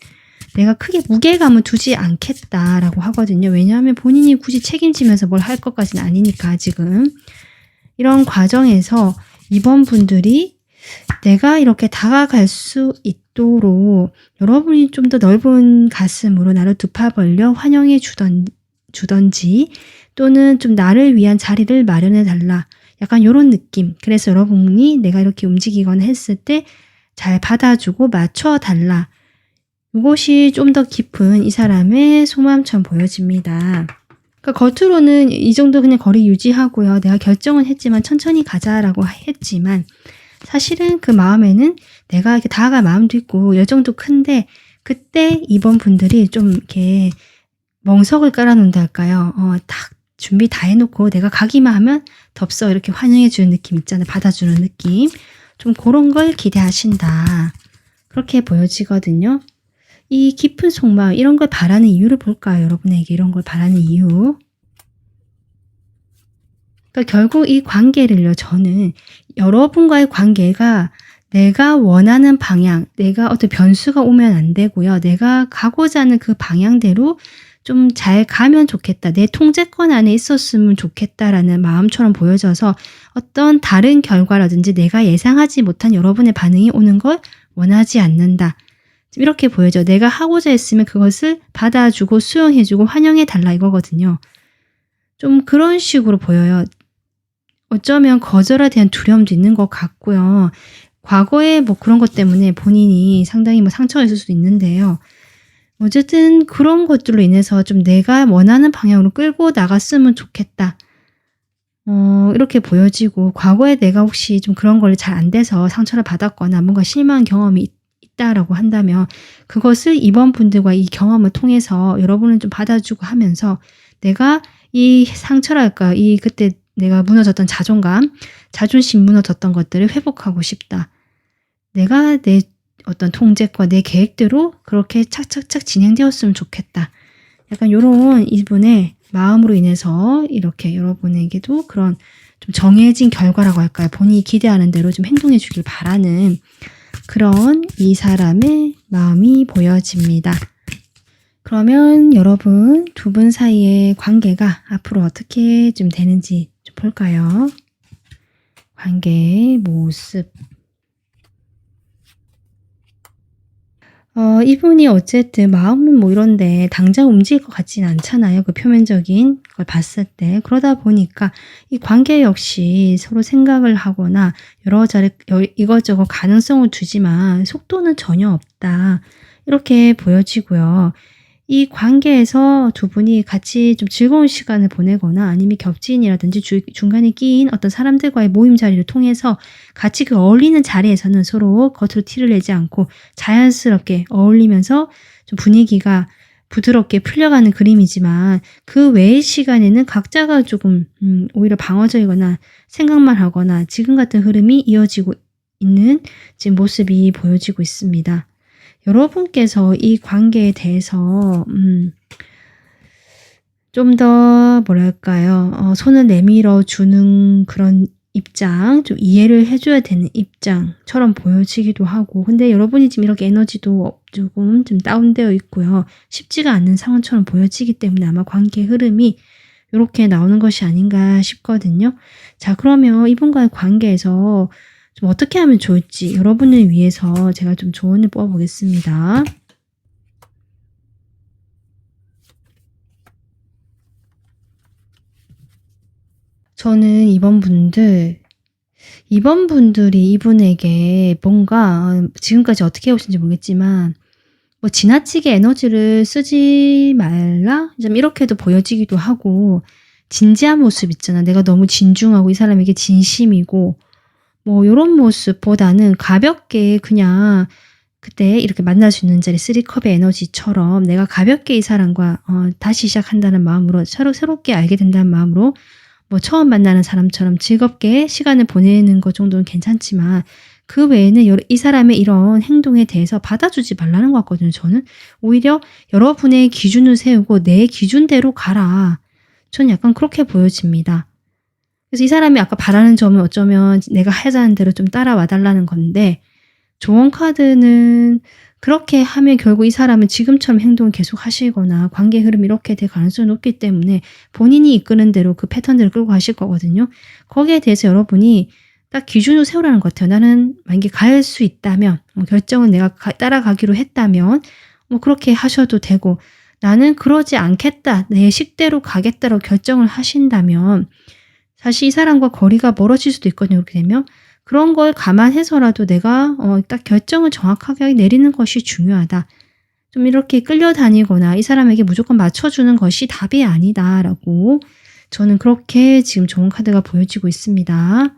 내가 크게 무게감을 두지 않겠다라고 하거든요. 왜냐하면 본인이 굳이 책임지면서 뭘 할 것까지는 아니니까 지금. 이런 과정에서 이번 분들이 내가 이렇게 다가갈 수 있도록 여러분이 좀 더 넓은 가슴으로 나를 두 파 벌려 환영해 주던지 또는 좀 나를 위한 자리를 마련해 달라. 약간 이런 느낌. 그래서 여러분이 내가 이렇게 움직이거나 했을 때 잘 받아주고 맞춰달라. 이것이 좀 더 깊은 이 사람의 속마음처럼 보여집니다. 그러니까 겉으로는 이 정도 그냥 거리 유지하고요. 내가 결정은 했지만 천천히 가자라고 했지만 사실은 그 마음에는 내가 이렇게 다가갈 마음도 있고 열정도 큰데 그때 이번 분들이 좀 이렇게 멍석을 깔아놓는다 할까요? 딱 준비 다 해놓고 내가 가기만 하면 덥석 이렇게 환영해주는 느낌 있잖아요. 받아주는 느낌. 좀 그런 걸 기대하신다. 그렇게 보여지거든요. 이 깊은 속마음 이런 걸 바라는 이유를 볼까요? 여러분에게 이런 걸 바라는 이유. 그러니까 결국 이 관계를요. 저는 여러분과의 관계가 내가 원하는 방향, 내가 어떤 변수가 오면 안 되고요. 내가 가고자 하는 그 방향대로 좀 잘 가면 좋겠다. 내 통제권 안에 있었으면 좋겠다라는 마음처럼 보여져서 어떤 다른 결과라든지 내가 예상하지 못한 여러분의 반응이 오는 걸 원하지 않는다. 이렇게 보여져. 내가 하고자 했으면 그것을 받아주고 수용해주고 환영해달라 이거거든요. 좀 그런 식으로 보여요. 어쩌면 거절에 대한 두려움도 있는 것 같고요. 과거에 뭐 그런 것 때문에 본인이 상당히 뭐 상처가 있을 수도 있는데요. 어쨌든 그런 것들로 인해서 좀 내가 원하는 방향으로 끌고 나갔으면 좋겠다. 이렇게 보여지고 과거에 내가 혹시 좀 그런 걸 잘 안 돼서 상처를 받았거나 뭔가 실망한 경험이 있다라고 한다면 그것을 이번 분들과 이 경험을 통해서 여러분은 좀 받아주고 하면서 내가 이 상처랄까 이 그때 내가 무너졌던 자존감, 자존심 무너졌던 것들을 회복하고 싶다. 내가 내 어떤 통제과 내 계획대로 그렇게 착착착 진행되었으면 좋겠다. 약간 이런 이분의 마음으로 인해서 이렇게 여러분에게도 그런 좀 정해진 결과라고 할까요? 본인이 기대하는 대로 좀 행동해 주길 바라는 그런 이 사람의 마음이 보여집니다. 그러면 여러분 두 분 사이의 관계가 앞으로 어떻게 좀 되는지 좀 볼까요? 관계의 모습. 이분이 어쨌든 마음은 뭐 이런데 당장 움직일 것 같지는 않잖아요. 그 표면적인 걸 봤을 때. 그러다 보니까 이 관계 역시 서로 생각을 하거나 이것저것 가능성을 두지만 속도는 전혀 없다. 이렇게 보여지고요. 이 관계에서 두 분이 같이 좀 즐거운 시간을 보내거나 아니면 겹친이라든지 중간에 끼인 어떤 사람들과의 모임 자리를 통해서 같이 그 어울리는 자리에서는 서로 겉으로 티를 내지 않고 자연스럽게 어울리면서 좀 분위기가 부드럽게 풀려가는 그림이지만 그 외의 시간에는 각자가 조금 오히려 방어적이거나 생각만 하거나 지금 같은 흐름이 이어지고 있는 지금 모습이 보여지고 있습니다. 여러분께서 이 관계에 대해서 좀 더 뭐랄까요? 손을 내밀어 주는 그런 입장, 좀 이해를 해 줘야 되는 입장처럼 보여지기도 하고, 근데 여러분이 지금 이렇게 에너지도 조금 좀 다운되어 있고요. 쉽지가 않은 상황처럼 보여지기 때문에 아마 관계의 흐름이 요렇게 나오는 것이 아닌가 싶거든요. 자, 그러면 이분과의 관계에서 좀 어떻게 하면 좋을지 여러분을 위해서 제가 좀 조언을 뽑아 보겠습니다. 저는 이번 분들이 이분에게 뭔가 지금까지 어떻게 해 오신지 모르겠지만 뭐 지나치게 에너지를 쓰지 말라? 좀 이렇게도 보여지기도 하고, 진지한 모습 있잖아. 내가 너무 진중하고 이 사람에게 진심이고 뭐 요런 모습보다는 가볍게 그냥 그때 이렇게 만날 수 있는 자리 3컵의 에너지처럼 내가 가볍게 이 사람과 다시 시작한다는 마음으로 서로 새롭게 알게 된다는 마음으로 뭐 처음 만나는 사람처럼 즐겁게 시간을 보내는 것 정도는 괜찮지만 그 외에는 이 사람의 이런 행동에 대해서 받아주지 말라는 것 같거든요, 저는. 오히려 여러분의 기준을 세우고 내 기준대로 가라. 저는 약간 그렇게 보여집니다. 그래서 이 사람이 아까 바라는 점은 어쩌면 내가 하자는 대로 좀 따라와 달라는 건데, 조언 카드는 그렇게 하면 결국 이 사람은 지금처럼 행동을 계속 하시거나 관계 흐름이 이렇게 될 가능성이 높기 때문에 본인이 이끄는 대로 그 패턴대로 끌고 가실 거거든요. 거기에 대해서 여러분이 딱 기준을 세우라는 것 같아요. 나는 만약에 갈 수 있다면, 결정은 내가 따라가기로 했다면 그렇게 하셔도 되고, 나는 그러지 않겠다, 내 식대로 가겠다라고 결정을 하신다면 사실 이 사람과 거리가 멀어질 수도 있거든요. 그렇게 되면 그런 걸 감안해서라도 내가 딱 결정을 정확하게 내리는 것이 중요하다. 좀 이렇게 끌려다니거나 이 사람에게 무조건 맞춰주는 것이 답이 아니다라고 저는 그렇게 지금 좋은 카드가 보여지고 있습니다.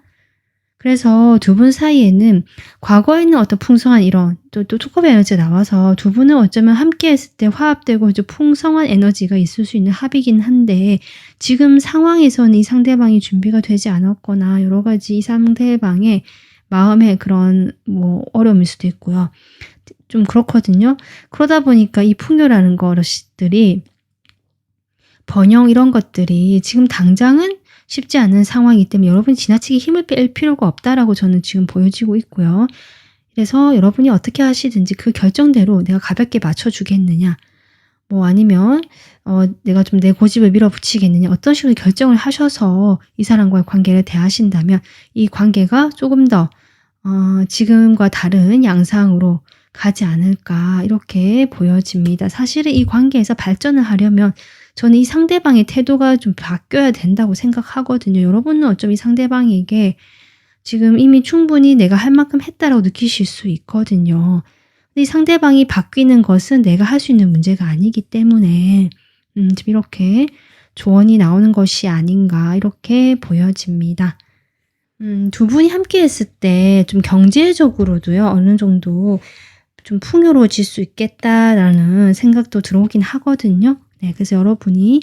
그래서 두 분 사이에는 과거에 있는 어떤 풍성한 이런 또 투컵의 에너지가 나와서 두 분은 어쩌면 함께 했을 때 화합되고 좀 풍성한 에너지가 있을 수 있는 합이긴 한데, 지금 상황에서는 이 상대방이 준비가 되지 않았거나 여러 가지 이 상대방의 마음의 그런 뭐 어려움일 수도 있고요. 좀 그렇거든요. 그러다 보니까 이 풍요라는 것들이 번영 이런 것들이 지금 당장은 쉽지 않은 상황이기 때문에 여러분이 지나치게 힘을 뺄 필요가 없다라고 저는 지금 보여지고 있고요. 그래서 여러분이 어떻게 하시든지 그 결정대로 내가 가볍게 맞춰주겠느냐, 뭐 아니면 내가 좀 내 고집을 밀어붙이겠느냐, 어떤 식으로 결정을 하셔서 이 사람과의 관계를 대하신다면 이 관계가 조금 더 지금과 다른 양상으로 가지 않을까 이렇게 보여집니다. 사실은 이 관계에서 발전을 하려면 저는 이 상대방의 태도가 좀 바뀌어야 된다고 생각하거든요. 여러분은 어쩌면 이 상대방에게 지금 이미 충분히 내가 할 만큼 했다라고 느끼실 수 있거든요. 근데 이 상대방이 바뀌는 것은 내가 할 수 있는 문제가 아니기 때문에 지금 이렇게 조언이 나오는 것이 아닌가 이렇게 보여집니다. 두 분이 함께 했을 때 좀 경제적으로도요, 어느 정도 좀 풍요로워질 수 있겠다라는 생각도 들어오긴 하거든요. 네, 그래서 여러분이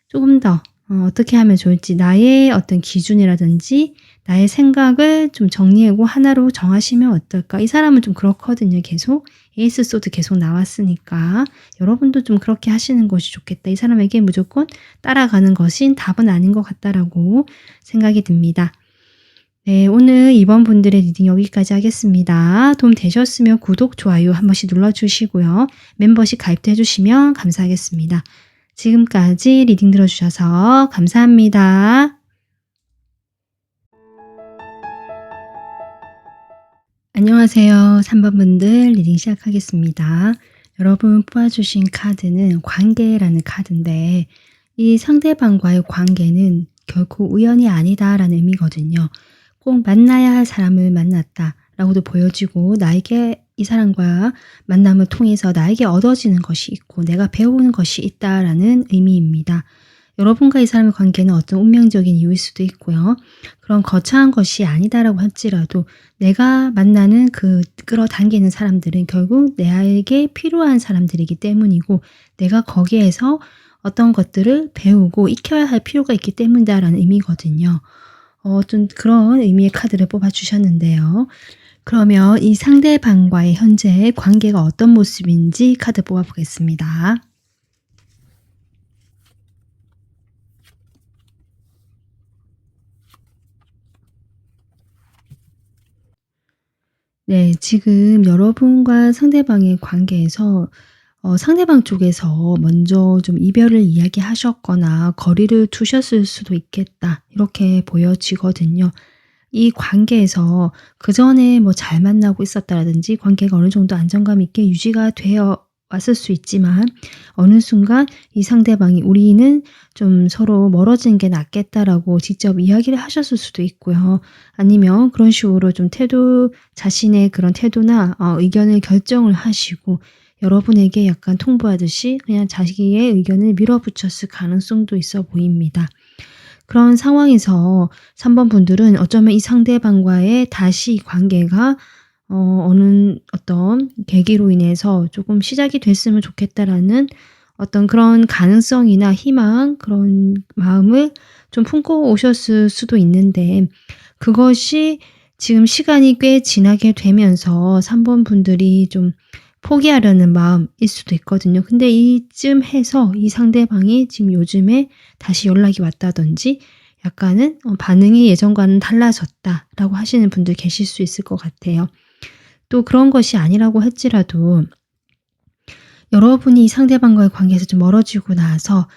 조금 더 어떻게 하면 좋을지 나의 어떤 기준이라든지 나의 생각을 좀 정리하고 하나로 정하시면 어떨까? 이 사람은 좀 그렇거든요. 계속 에이스 소드 계속 나왔으니까 여러분도 좀 그렇게 하시는 것이 좋겠다. 이 사람에게 무조건 따라가는 것이 답은 아닌 것 같다라고 생각이 듭니다. 네, 오늘 이번 분들의 리딩 여기까지 하겠습니다. 도움 되셨으면 구독, 좋아요 한 번씩 눌러주시고요. 멤버십 가입도 해주시면 감사하겠습니다. 지금까지 리딩 들어주셔서 감사합니다. 안녕하세요. 3번 분들 리딩 시작하겠습니다. 여러분 뽑아주신 카드는 관계라는 카드인데, 이 상대방과의 관계는 결코 우연이 아니다라는 의미거든요. 꼭 만나야 할 사람을 만났다라고도 보여지고, 나에게 이 사람과 만남을 통해서 나에게 얻어지는 것이 있고 내가 배우는 것이 있다라는 의미입니다. 여러분과 이 사람의 관계는 어떤 운명적인 이유일 수도 있고요. 그런 거창한 것이 아니다라고 할지라도 내가 만나는 그 끌어당기는 사람들은 결국 나에게 필요한 사람들이기 때문이고 내가 거기에서 어떤 것들을 배우고 익혀야 할 필요가 있기 때문이다라는 의미거든요. 좀 그런 의미의 카드를 뽑아 주셨는데요. 그러면 이 상대방과의 현재 관계가 어떤 모습인지 카드 뽑아 보겠습니다. 네. 지금 여러분과 상대방의 관계에서 상대방 쪽에서 먼저 좀 이별을 이야기하셨거나 거리를 두셨을 수도 있겠다. 이렇게 보여지거든요. 이 관계에서 그전에 뭐 잘 만나고 있었다라든지 관계가 어느 정도 안정감 있게 유지가 되어 왔을 수 있지만 어느 순간 이 상대방이 "우리는 좀 서로 멀어지는 게 낫겠다."라고 직접 이야기를 하셨을 수도 있고요. 아니면 그런 식으로 좀 자신의 그런 태도나 의견을 결정을 하시고 여러분에게 약간 통보하듯이 그냥 자기의 의견을 밀어붙였을 가능성도 있어 보입니다. 그런 상황에서 3번 분들은 어쩌면 이 상대방과의 다시 관계가 어느 어떤 계기로 인해서 조금 '시작이 됐으면 좋겠다.'라는 어떤 그런 가능성이나 희망 그런 마음을 좀 품고 오셨을 수도 있는데 그것이 지금 시간이 꽤 지나게 되면서 3번 분들이 좀 포기하려는 마음일 수도 있거든요. 근데 이쯤 해서 이 상대방이 지금 요즘에 다시 연락이 왔다든지 약간은 "반응이 예전과는 달라졌다."라고 하시는 분들 계실 수 있을 것 같아요. 또 그런 것이 아니라고 할지라도 여러분이 상대방과의 관계에서 좀 멀어지고 나서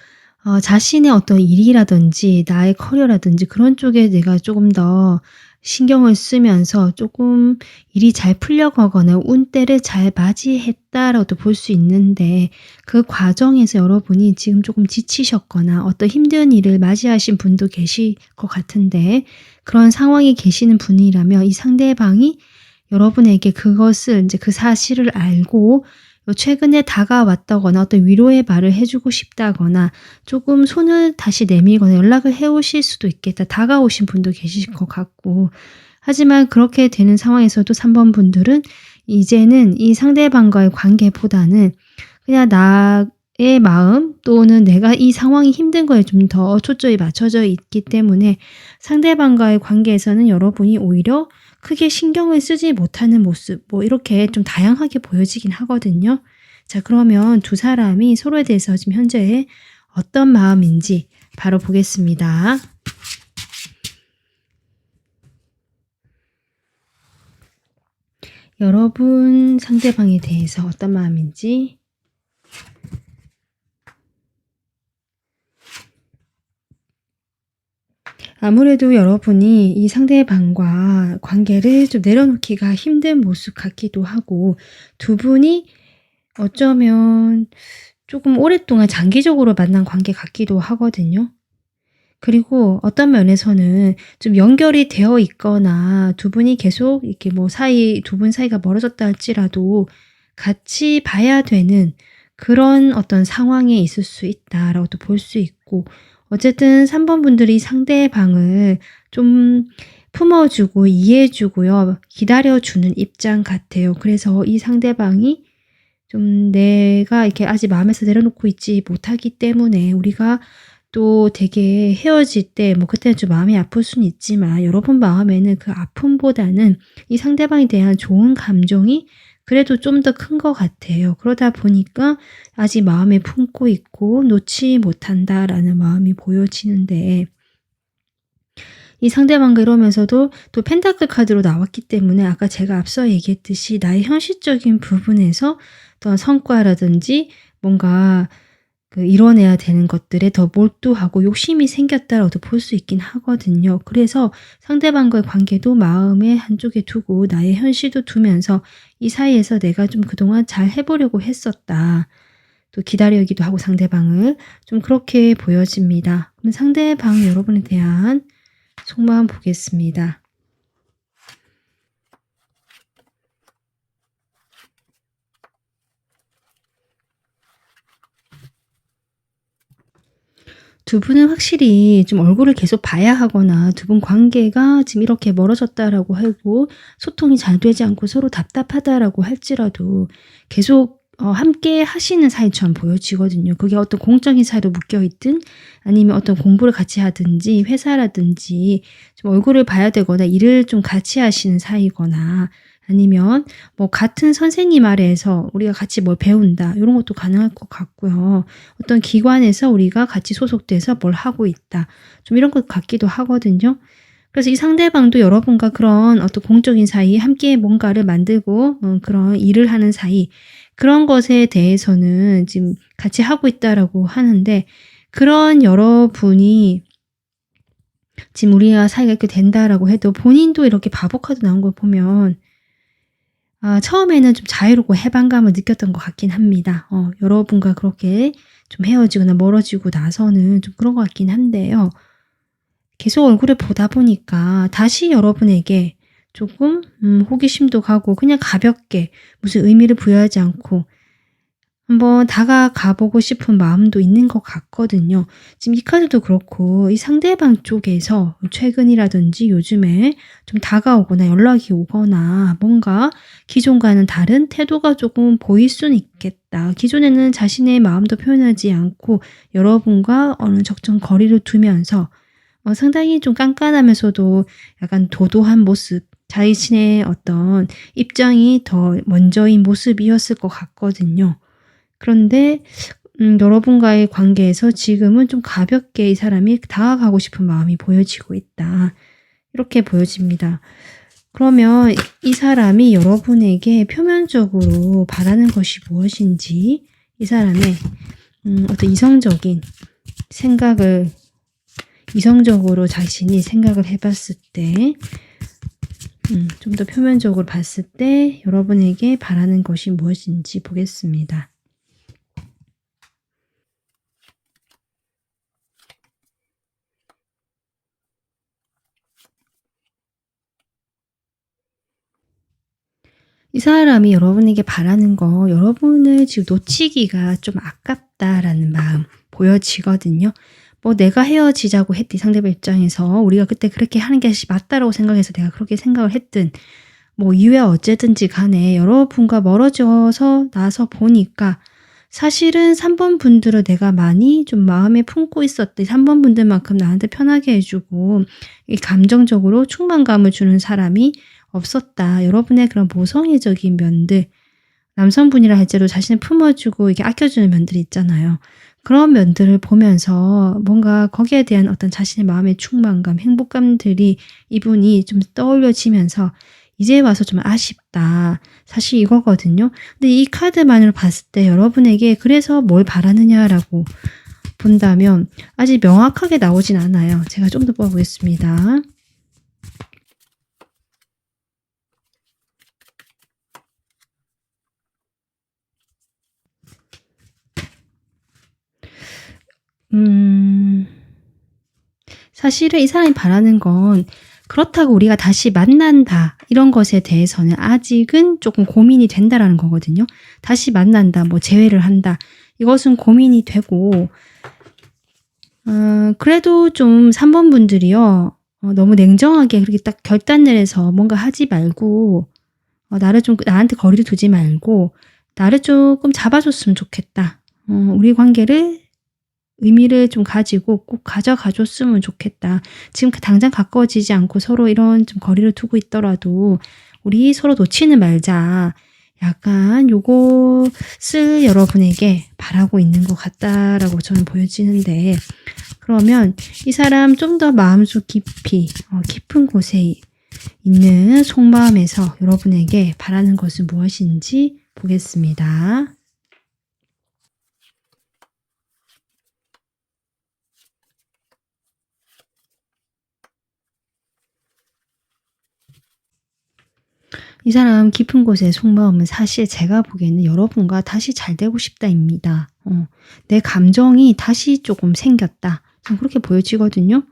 자신의 어떤 일이라든지 나의 커리어라든지 그런 쪽에 내가 조금 더 신경을 쓰면서 조금 일이 잘 풀려가거나 운때를 잘 맞이했다라고도 볼 수 있는데 그 과정에서 여러분이 지금 조금 지치셨거나 어떤 힘든 일을 맞이하신 분도 계실 것 같은데 그런 상황에 계시는 분이라면 이 상대방이 여러분에게 그것을 이제 그 사실을 알고 최근에 다가왔다거나 어떤 위로의 말을 해 주고 싶다거나 조금 손을 다시 내밀거나 연락을 해 오실 수도 있겠다. 다가오신 분도 계실 것 같고. 하지만 그렇게 되는 상황에서도 3번 분들은 이제는 이 상대방과의 관계보다는 그냥 나의 마음 또는 내가 이 상황이 힘든 거에 좀 더 초점이 맞춰져 있기 때문에 상대방과의 관계에서는 여러분이 오히려 크게 신경을 쓰지 못하는 모습 뭐 이렇게 좀 다양하게 보여지긴 하거든요. 자 그러면 두 사람이 서로에 대해서 지금 현재 어떤 마음인지 바로 보겠습니다. 여러분 상대방에 대해서 어떤 마음인지 아무래도 여러분이 이 상대방과 관계를 좀 내려놓기가 힘든 모습 같기도 하고 두 분이 어쩌면 조금 오랫동안 장기적으로 만난 관계 같기도 하거든요. 그리고 어떤 면에서는 좀 연결이 되어 있거나 두 분이 계속 이렇게 뭐 두 분 사이가 멀어졌다 할지라도 같이 봐야 되는 그런 어떤 상황에 있을 수 있다라고도 볼 수 있고 어쨌든 3번 분들이 상대방을 좀 품어 주고 이해해 주고요. 기다려 주는 입장 같아요. 그래서 이 상대방이 좀 내가 이렇게 아직 마음에서 내려놓고 있지 못하기 때문에 우리가 또 되게 헤어질 때 뭐 그때는 좀 마음이 아플 수는 있지만 여러분 마음에는 그 아픔보다는 이 상대방에 대한 좋은 감정이 그래도 좀 더 큰 것 같아요. 그러다 보니까 아직 마음에 품고 있고 놓지 못한다라는 마음이 보여지는데 이 상대방과 이러면서도 또 펜타클 카드로 나왔기 때문에 아까 제가 앞서 얘기했듯이 나의 현실적인 부분에서 어떤 성과라든지 뭔가 그 이뤄내야 되는 것들에 더 몰두하고 욕심이 생겼다라고도 볼 수 있긴 하거든요. 그래서 상대방과의 관계도 마음의 한쪽에 두고 나의 현실도 두면서 이 사이에서 내가 좀 그동안 잘 해 보려고 했었다. 또 기다리기도 하고 상대방을 좀 그렇게 보여집니다. 그럼 상대방 여러분에 대한 속마음 보겠습니다. 두 분은 확실히 좀 얼굴을 계속 봐야 하거나 두 분 관계가 지금 이렇게 멀어졌다라고 하고 소통이 잘 되지 않고 서로 답답하다라고 할지라도 계속 함께 하시는 사이처럼 보여지거든요. 그게 어떤 공적인 사이로 묶여 있든 아니면 어떤 공부를 같이 하든지 회사라든지 좀 얼굴을 봐야 되거나 일을 좀 같이 하시는 사이거나 아니면 뭐 같은 선생님 아래에서 우리가 같이 뭘 배운다 이런 것도 가능할 것 같고요. 어떤 기관에서 우리가 같이 소속돼서 뭘 하고 있다. 좀 이런 것 같기도 하거든요. 그래서 이 상대방도 여러분과 그런 어떤 공적인 사이 함께 뭔가를 만들고 그런 일을 하는 사이 그런 것에 대해서는 지금 같이 하고 있다라고 하는데 그런 여러분이 지금 우리가 사이가 이렇게 된다라고 해도 본인도 이렇게 바보 카드 나온 걸 보면 처음에는 좀 자유롭고 해방감을 느꼈던 것 같긴 합니다. 여러분과 그렇게 좀 헤어지거나 멀어지고 나서는 좀 그런 것 같긴 한데요. 계속 얼굴을 보다 보니까 다시 여러분에게 조금 호기심도 가고 그냥 가볍게 무슨 의미를 부여하지 않고 한번 다가가 보고 싶은 마음도 있는 것 같거든요. 지금 이 카드도 그렇고 이 상대방 쪽에서 최근이라든지 요즘에 좀 다가오거나 연락이 오거나 뭔가 기존과는 다른 태도가 조금 보일 수는 있겠다. 기존에는 자신의 마음도 표현하지 않고 여러분과 어느 적정 거리를 두면서 상당히 좀 깐깐하면서도 약간 도도한 모습, 자신의 어떤 입장이 더 먼저인 모습이었을 것 같거든요. 그런데 여러분과의 관계에서 지금은 좀 가볍게 이 사람이 다가가고 싶은 마음이 보여지고 있다. 이렇게 보여집니다. 그러면 이 사람이 여러분에게 표면적으로 바라는 것이 무엇인지 이 사람의 어떤 이성적인 생각을 이성적으로 자신이 생각을 해봤을 때 좀 더 표면적으로 봤을 때 여러분에게 바라는 것이 무엇인지 보겠습니다. 이 사람이 여러분에게 바라는 거 여러분을 지금 놓치기가 좀 아깝다라는 마음 보여지거든요. 뭐 내가 헤어지자고 했디 상대방 입장에서 우리가 그때 그렇게 하는 게 맞다라고 생각해서 내가 그렇게 생각을 했든 뭐 이유야 어쨌든지 간에 여러분과 멀어져서 나서 보니까 사실은 3번 분들을 내가 많이 좀 마음에 품고 있었대. 3번 분들만큼 나한테 편하게 해주고 이 감정적으로 충만감을 주는 사람이 없었다. 여러분의 그런 모성애적인 면들, 남성분이라 할지라도 자신을 품어주고 이게 아껴주는 면들이 있잖아요. 그런 면들을 보면서 뭔가 거기에 대한 어떤 자신의 마음의 충만감, 행복감들이 이분이 좀 떠올려지면서 이제 와서 좀 아쉽다. 사실 이거거든요. 근데 이 카드만으로 봤을 때 여러분에게 그래서 뭘 바라느냐라고 본다면 아직 명확하게 나오진 않아요. 제가 좀 더 뽑아보겠습니다. 사실은 이 사람이 바라는 건 그렇다고 우리가 다시 만난다 이런 것에 대해서는 아직은 조금 고민이 된다라는 거거든요. 다시 만난다, 뭐 재회를 한다 이것은 고민이 되고 그래도 좀 3번 분들이요. 너무 냉정하게 그렇게 딱 결단을 해서 뭔가 하지 말고 나를 좀 나한테 거리를 두지 말고 나를 조금 잡아줬으면 좋겠다. 우리 관계를 의미를 좀 가지고 꼭 가져가 줬으면 좋겠다. 지금 당장 가까워지지 않고 서로 이런 좀 거리를 두고 있더라도 우리 서로 놓치는 말자. 약간 요것을 여러분에게 바라고 있는 것 같다라고 저는 보여지는데 그러면 이 사람 좀 더 마음속 깊이 깊은 곳에 있는 속마음에서 여러분에게 바라는 것은 무엇인지 보겠습니다. 이 사람 깊은 곳의 속마음은 사실 제가 보기에는 여러분과 다시 잘 되고 싶다입니다. 내 감정이 다시 조금 생겼다. 좀 그렇게 보여지거든요.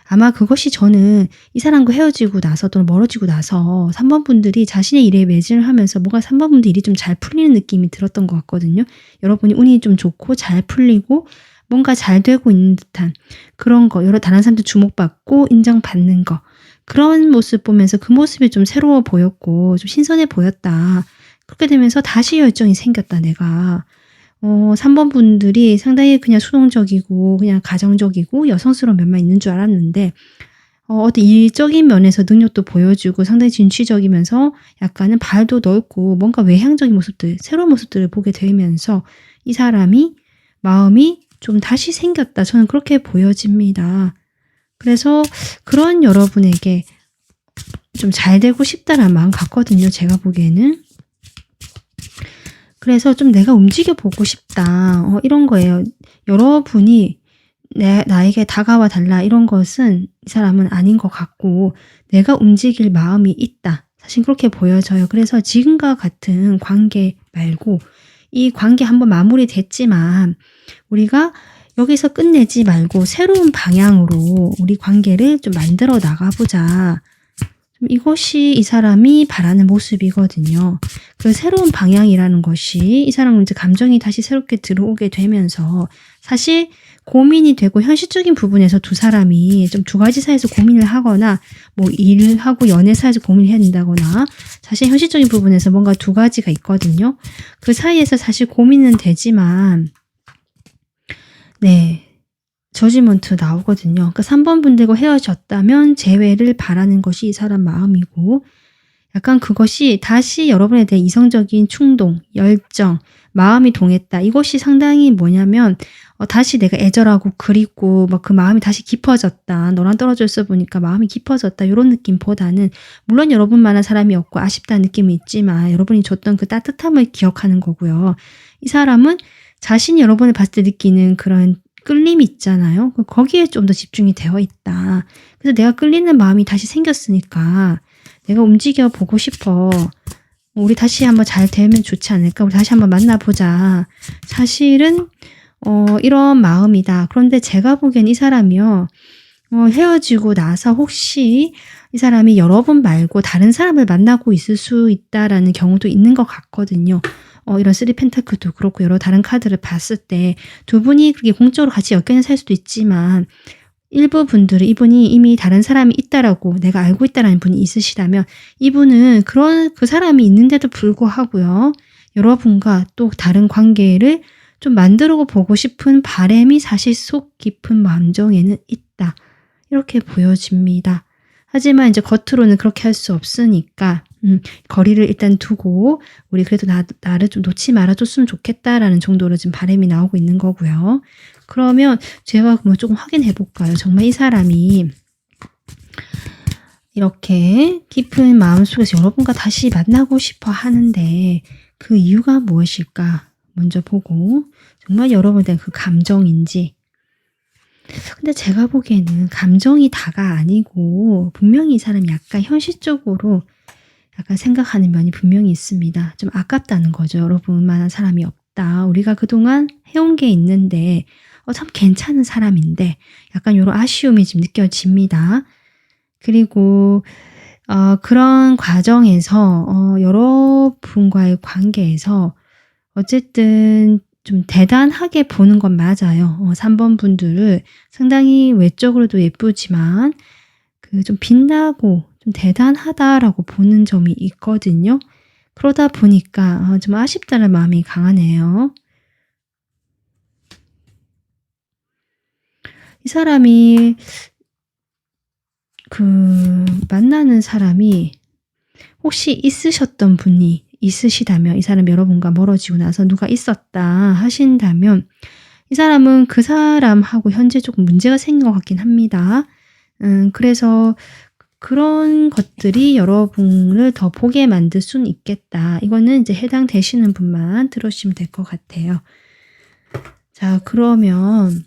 아마 그것이 저는 이 사람과 헤어지고 나서 또는 멀어지고 나서 3번 분들이 자신의 일에 매진을 하면서 뭔가 3번 분들 일이 좀 잘 풀리는 느낌이 들었던 것 같거든요. 여러분이 운이 좀 좋고 잘 풀리고 뭔가 잘 되고 있는 듯한 그런 거, 여러 다른 사람들 주목받고 인정받는 거, 그런 모습 보면서 그 모습이 좀 새로워 보였고 좀 신선해 보였다. 그렇게 되면서 다시 열정이 생겼다, 내가. 3번 분들이 상당히 그냥 수동적이고 그냥 가정적이고 여성스러운 면만 있는 줄 알았는데 어떤 일적인 면에서 능력도 보여주고 상당히 진취적이면서 약간은 발도 넓고 뭔가 외향적인 모습들, 새로운 모습들을 보게 되면서 이 사람이 마음이 좀 다시 생겼다. 저는 그렇게 보여집니다. 그래서 그런 여러분에게 좀 잘 되고 싶다라는 마음 같거든요, 제가 보기에는. 그래서 좀 내가 움직여 보고 싶다. 이런 거예요. 여러분이 나에게 다가와 달라 이런 것은 이 사람은 아닌 것 같고 내가 움직일 마음이 있다. 사실 그렇게 보여져요. 그래서 지금과 같은 관계 말고 이 관계 한번 마무리됐지만 우리가 여기서 끝내지 말고 새로운 방향으로 우리 관계를 좀 만들어 나가보자. 이것이 이 사람이 바라는 모습이거든요. 그 새로운 방향이라는 것이 이 사람은 이제 감정이 다시 새롭게 들어오게 되면서 사실 고민이 되고 현실적인 부분에서 두 사람이 좀 두 가지 사이에서 고민을 하거나 뭐 일하고 연애 사이에서 고민을 해야 된다거나 사실 현실적인 부분에서 뭔가 두 가지가 있거든요. 그 사이에서 사실 고민은 되지만 네. 저지먼트 나오거든요. 그러니까 3번 분들과 헤어졌다면 재회를 바라는 것이 이 사람 마음이고 약간 그것이 다시 여러분에 대해 이성적인 충동, 열정, 마음이 동했다. 이것이 상당히 뭐냐면 다시 내가 애절하고 그립고 막 그 마음이 다시 깊어졌다. 너랑 떨어져 있어 보니까 마음이 깊어졌다. 이런 느낌보다는 물론 여러분만한 사람이 없고 아쉽다는 느낌이 있지만 여러분이 줬던 그 따뜻함을 기억하는 거고요. 이 사람은 자신이 여러분을 봤을 때 느끼는 그런 끌림이 있잖아요. 거기에 좀 더 집중이 되어 있다. 그래서 내가 끌리는 마음이 다시 생겼으니까 내가 움직여 보고 싶어. 우리 다시 한번 잘 되면 좋지 않을까? 우리 다시 한번 만나보자. 사실은 이런 마음이다. 그런데 제가 보기엔 이 사람이요. 헤어지고 나서 혹시 이 사람이 여러분 말고 다른 사람을 만나고 있을 수 있다라는 경우도 있는 것 같거든요. 이런 3 펜타클도 그렇고 여러 다른 카드를 봤을 때 두 분이 그렇게 공적으로 같이 엮여 있는 사이일 수도 있지만 일부 분들은 이분이 이미 다른 사람이 있다라고 내가 알고 있다라는 분이 있으시다면 이분은 그 사람이 있는데도 불구하고요. 여러분과 또 다른 관계를 좀 만들어 보고 싶은 바람이 사실 속 깊은 마음정에는 있다. 이렇게 보여집니다. 하지만 이제 겉으로는 그렇게 할 수 없으니까 거리를 일단 두고 우리 그래도 나를 좀 놓지 말아줬으면 좋겠다라는 정도로 지금 바람이 나오고 있는 거고요. 그러면 제가 그러면 조금 확인해 볼까요? 정말 이 사람이 이렇게 깊은 마음속에서 여러분과 다시 만나고 싶어 하는데 그 이유가 무엇일까? 먼저 보고 정말 여러분에 대한 그 감정인지. 근데 제가 보기에는 감정이 다가 아니고 분명히 이 사람이 약간 현실적으로 약간 생각하는 면이 분명히 있습니다. 좀 아깝다는 거죠. 여러분만한 사람이 없다. 우리가 그동안 해온 게 있는데 참 괜찮은 사람인데 약간 이런 아쉬움이 지금 느껴집니다. 그리고 그런 과정에서 여러분과의 관계에서 어쨌든 좀 대단하게 보는 건 맞아요. 3번 분들을 상당히 외적으로도 예쁘지만 그 좀 빛나고 좀 대단하다라고 보는 점이 있거든요. 그러다 보니까 좀 아쉽다는 마음이 강하네요. 이 사람이 만나는 사람이 혹시 있으셨던 분이 있으시다면 이 사람 여러분과 멀어지고 나서 누가 있었다 하신다면 이 사람은 그 사람하고 현재 조금 문제가 생긴 것 같긴 합니다. 그래서 그런 것들이 여러분을 더 보게 만들 수는 있겠다. 이거는 이제 해당되시는 분만 들으시면 될 것 같아요. 자, 그러면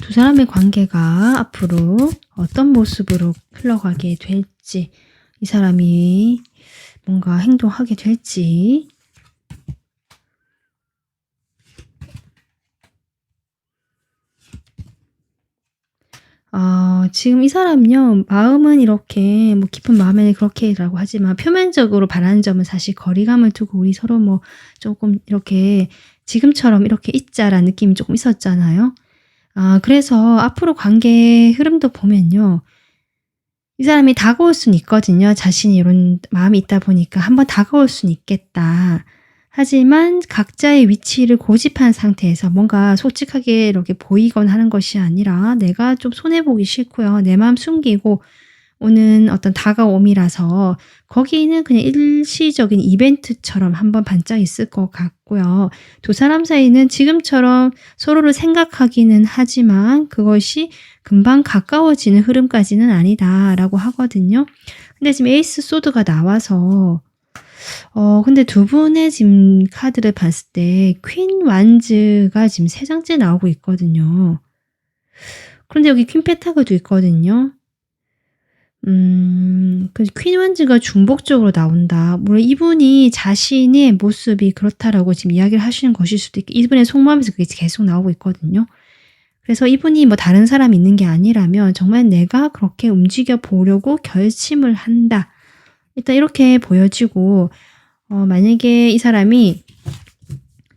두 사람의 관계가 앞으로 어떤 모습으로 흘러가게 될지, 이 사람이 뭔가 행동하게 될지, 지금 이 사람요, 마음은 이렇게 뭐 깊은 마음에는 그렇게라고 하지만 표면적으로 바라는 점은 사실 거리감을 두고 우리 서로 뭐 조금 이렇게 지금처럼 이렇게 있자라는 느낌이 조금 있었잖아요. 그래서 앞으로 관계 흐름도 보면요. 이 사람이 다가올 수는 있거든요. 자신이 이런 마음이 있다 보니까 한번 다가올 수는 있겠다. 하지만 각자의 위치를 고집한 상태에서 뭔가 솔직하게 이렇게 보이거나 하는 것이 아니라 내가 좀 손해보기 싫고요. 내 마음 숨기고 오는 어떤 다가옴이라서 거기는 그냥 일시적인 이벤트처럼 한번 반짝 있을 것 같고요. 두 사람 사이는 지금처럼 서로를 생각하기는 하지만 그것이 금방 가까워지는 흐름까지는 아니다라고 하거든요. 근데 지금 에이스 소드가 나와서 근데 두 분의 지금 카드를 봤을 때 퀸 완즈가 지금 3장째 나오고 있거든요. 그런데 여기 퀸 페타클도 있거든요. 그 퀸 완즈가 중복적으로 나온다. 물론 이분이 자신의 모습이 그렇다라고 지금 이야기를 하시는 것일 수도 있고 이분의 속마음에서 그게 계속 나오고 있거든요. 그래서 이분이 뭐 다른 사람이 있는 게 아니라면 정말 내가 그렇게 움직여 보려고 결심을 한다. 일단 이렇게 보여지고 만약에 이 사람이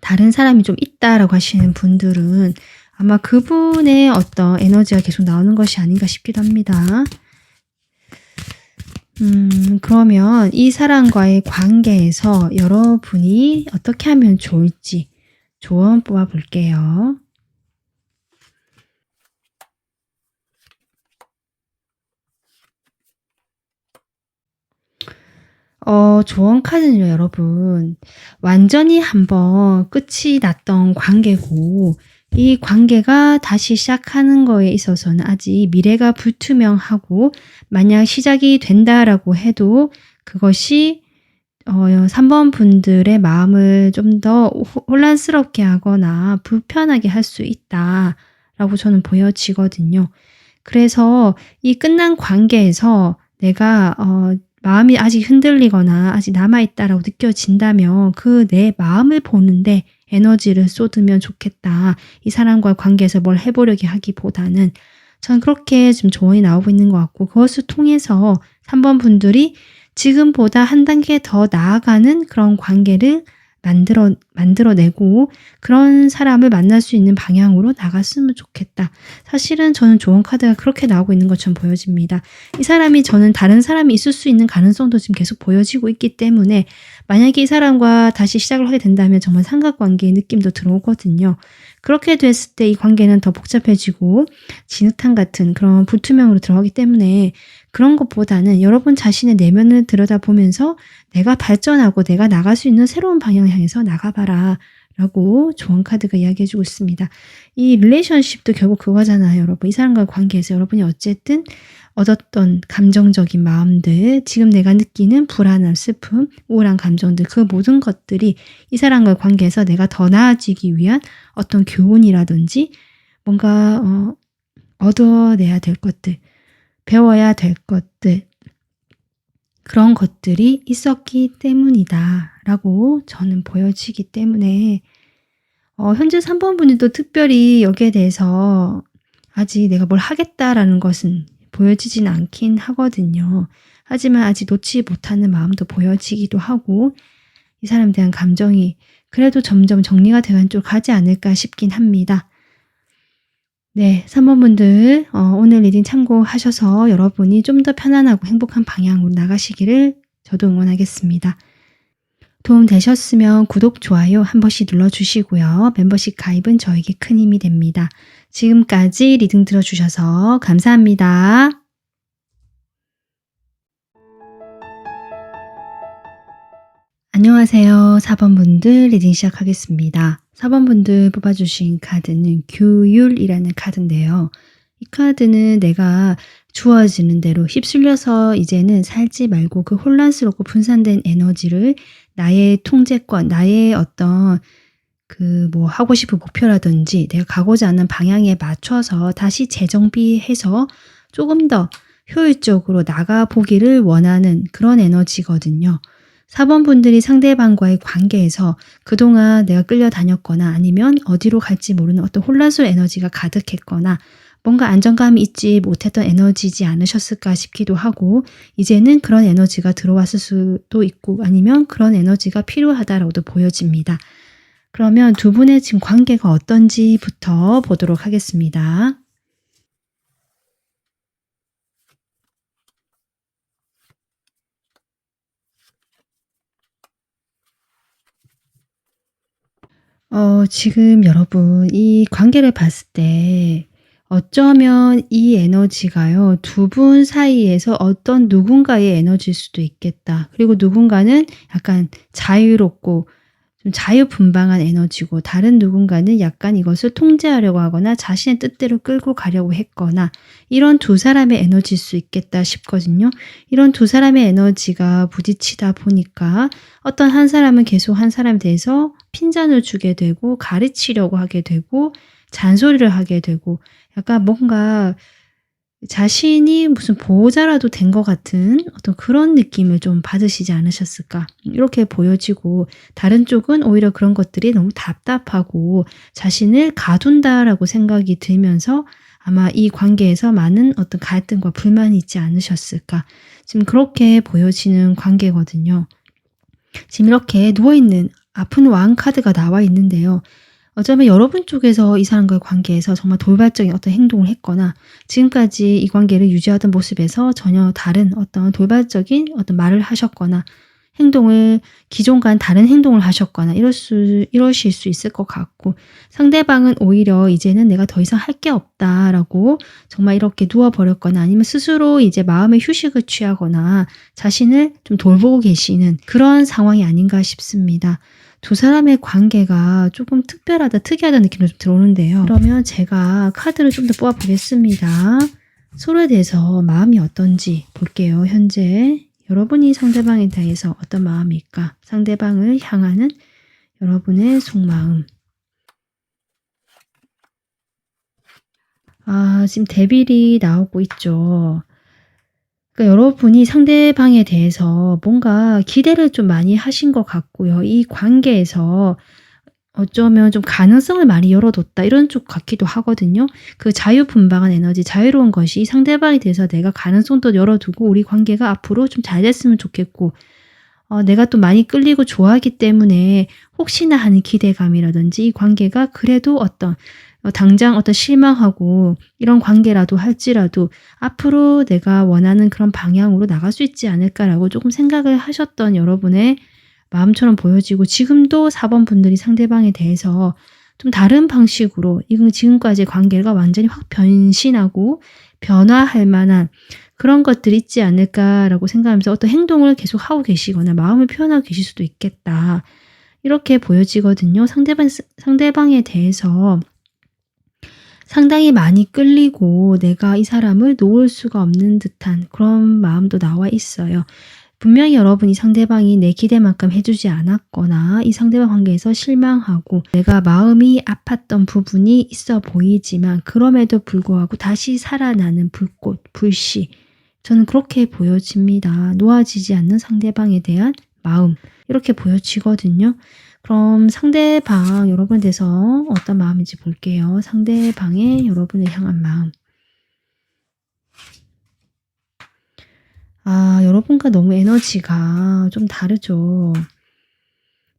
다른 사람이 좀 있다라고 하시는 분들은 아마 그분의 어떤 에너지가 계속 나오는 것이 아닌가 싶기도 합니다. 그러면 이 사람과의 관계에서 여러분이 어떻게 하면 좋을지 조언 뽑아 볼게요. 조언 카드는요, 여러분. 완전히 한번 끝이 났던 관계고, 이 관계가 다시 시작하는 거에 있어서는 아직 미래가 불투명하고, 만약 시작이 된다라고 해도 그것이 3번 분들의 마음을 좀 더 혼란스럽게 하거나 불편하게 할 수 있다라고 저는 보여지거든요. 그래서 이 끝난 관계에서 내가 마음이 아직 흔들리거나 아직 남아있다라고 느껴진다면 그 내 마음을 보는데 에너지를 쏟으면 좋겠다. 이 사람과의 관계에서 뭘 해보려고 하기보다는 저는 그렇게 좀 조언이 나오고 있는 것 같고 그것을 통해서 3번 분들이 지금보다 한 단계 더 나아가는 그런 관계를 만들어내고 그런 사람을 만날 수 있는 방향으로 나갔으면 좋겠다. 사실은 저는 조언 카드가 그렇게 나오고 있는 것처럼 보여집니다. 이 사람이 저는 다른 사람이 있을 수 있는 가능성도 지금 계속 보여지고 있기 때문에 만약에 이 사람과 다시 시작을 하게 된다면 정말 삼각관계의 느낌도 들어오거든요. 그렇게 됐을 때 이 관계는 더 복잡해지고 진흙탕 같은 그런 불투명으로 들어가기 때문에 그런 것보다는 여러분 자신의 내면을 들여다보면서 내가 발전하고 내가 나갈 수 있는 새로운 방향을 향해서 나가봐라 라고 조언 카드가 이야기해주고 있습니다. 이 릴레이션십도 결국 그거잖아요, 여러분. 이 사람과의 관계에서 여러분이 어쨌든 얻었던 감정적인 마음들, 지금 내가 느끼는 불안함, 슬픔, 우울한 감정들, 그 모든 것들이 이 사람과의 관계에서 내가 더 나아지기 위한 어떤 교훈이라든지 뭔가 얻어내야 될 것들, 배워야 될 것들, 그런 것들이 있었기 때문이다 라고 저는 보여지기 때문에 현재 3번 분들도 특별히 여기에 대해서 아직 내가 뭘 하겠다라는 것은 보여지진 않긴 하거든요. 하지만 아직 놓지 못하는 마음도 보여지기도 하고 이 사람에 대한 감정이 그래도 점점 정리가 되는 쪽으로 가지 않을까 싶긴 합니다. 네, 3번 분들 오늘 리딩 참고하셔서 여러분이 좀 더 편안하고 행복한 방향으로 나가시기를 저도 응원하겠습니다. 도움 되셨으면 구독, 좋아요 한 번씩 눌러주시고요. 멤버십 가입은 저에게 큰 힘이 됩니다. 지금까지 리딩 들어주셔서 감사합니다. 안녕하세요. 4번 분들 리딩 시작하겠습니다. 4번 분들 뽑아주신 카드는 규율이라는 카드인데요. 이 카드는 내가 주어지는 대로 휩쓸려서 이제는 살지 말고 그 혼란스럽고 분산된 에너지를 나의 통제권, 나의 어떤 그 뭐 하고 싶은 목표라든지 내가 가고자 하는 방향에 맞춰서 다시 재정비해서 조금 더 효율적으로 나가보기를 원하는 그런 에너지거든요. 4번 분들이 상대방과의 관계에서 그동안 내가 끌려다녔거나 아니면 어디로 갈지 모르는 어떤 혼란스러운 에너지가 가득했거나 뭔가 안정감이 있지 못했던 에너지지 않으셨을까 싶기도 하고 이제는 그런 에너지가 들어왔을 수도 있고 아니면 그런 에너지가 필요하다라고도 보여집니다. 그러면 두 분의 지금 관계가 어떤지부터 보도록 하겠습니다. 지금 여러분 이 관계를 봤을 때 어쩌면 이 에너지가요. 두 분 사이에서 어떤 누군가의 에너지일 수도 있겠다. 그리고 누군가는 약간 자유롭고 좀 자유분방한 에너지고 다른 누군가는 약간 이것을 통제하려고 하거나 자신의 뜻대로 끌고 가려고 했거나 이런 두 사람의 에너지일 수 있겠다 싶거든요. 이런 두 사람의 에너지가 부딪히다 보니까 어떤 한 사람은 계속 한 사람에 대해서 핀잔을 주게 되고 가르치려고 하게 되고 잔소리를 하게 되고 약간 뭔가 자신이 무슨 보호자라도 된 것 같은 어떤 그런 느낌을 좀 받으시지 않으셨을까 이렇게 보여지고 다른 쪽은 오히려 그런 것들이 너무 답답하고 자신을 가둔다라고 생각이 들면서 아마 이 관계에서 많은 어떤 갈등과 불만이 있지 않으셨을까 지금 그렇게 보여지는 관계거든요. 지금 이렇게 누워있는 아픈 왕 카드가 나와 있는데요. 어쩌면 여러분 쪽에서 이 사람과의 관계에서 정말 돌발적인 어떤 행동을 했거나 지금까지 이 관계를 유지하던 모습에서 전혀 다른 어떤 돌발적인 어떤 말을 하셨거나 행동을 기존과는 다른 행동을 하셨거나 이러실 수 있을 것 같고 상대방은 오히려 이제는 내가 더 이상 할 게 없다라고 정말 이렇게 누워버렸거나 아니면 스스로 이제 마음의 휴식을 취하거나 자신을 좀 돌보고 계시는 그런 상황이 아닌가 싶습니다. 두 사람의 관계가 조금 특별하다, 특이하다는 느낌도 좀 들어오는데요. 그러면 제가 카드를 좀 더 뽑아보겠습니다. 서로에 대해서 마음이 어떤지 볼게요. 현재 여러분이 상대방에 대해서 어떤 마음일까? 상대방을 향하는 여러분의 속마음. 지금 데빌이 나오고 있죠. 그러니까 여러분이 상대방에 대해서 뭔가 기대를 좀 많이 하신 것 같고요. 이 관계에서 어쩌면 좀 가능성을 많이 열어뒀다 이런 쪽 같기도 하거든요. 그 자유분방한 에너지, 자유로운 것이 상대방에 대해서 내가 가능성도 열어두고 우리 관계가 앞으로 좀 잘 됐으면 좋겠고 내가 또 많이 끌리고 좋아하기 때문에 혹시나 하는 기대감이라든지 이 관계가 그래도 어떤 당장 어떤 실망하고 이런 관계라도 할지라도 앞으로 내가 원하는 그런 방향으로 나갈 수 있지 않을까라고 조금 생각을 하셨던 여러분의 마음처럼 보여지고 지금도 4번 분들이 상대방에 대해서 좀 다른 방식으로 지금까지의 관계가 완전히 확 변신하고 변화할 만한 그런 것들이 있지 않을까라고 생각하면서 어떤 행동을 계속 하고 계시거나 마음을 표현하고 계실 수도 있겠다. 이렇게 보여지거든요. 상대방에 대해서 상당히 많이 끌리고 내가 이 사람을 놓을 수가 없는 듯한 그런 마음도 나와 있어요. 분명히 여러분이 상대방이 내 기대만큼 해주지 않았거나 이 상대방 관계에서 실망하고 내가 마음이 아팠던 부분이 있어 보이지만 그럼에도 불구하고 다시 살아나는 불꽃, 불씨. 저는 그렇게 보여집니다. 놓아지지 않는 상대방에 대한 마음. 이렇게 보여지거든요. 그럼 상대방 여러분에 대해서 어떤 마음인지 볼게요. 상대방의 여러분을 향한 마음. 여러분과 너무 에너지가 좀 다르죠.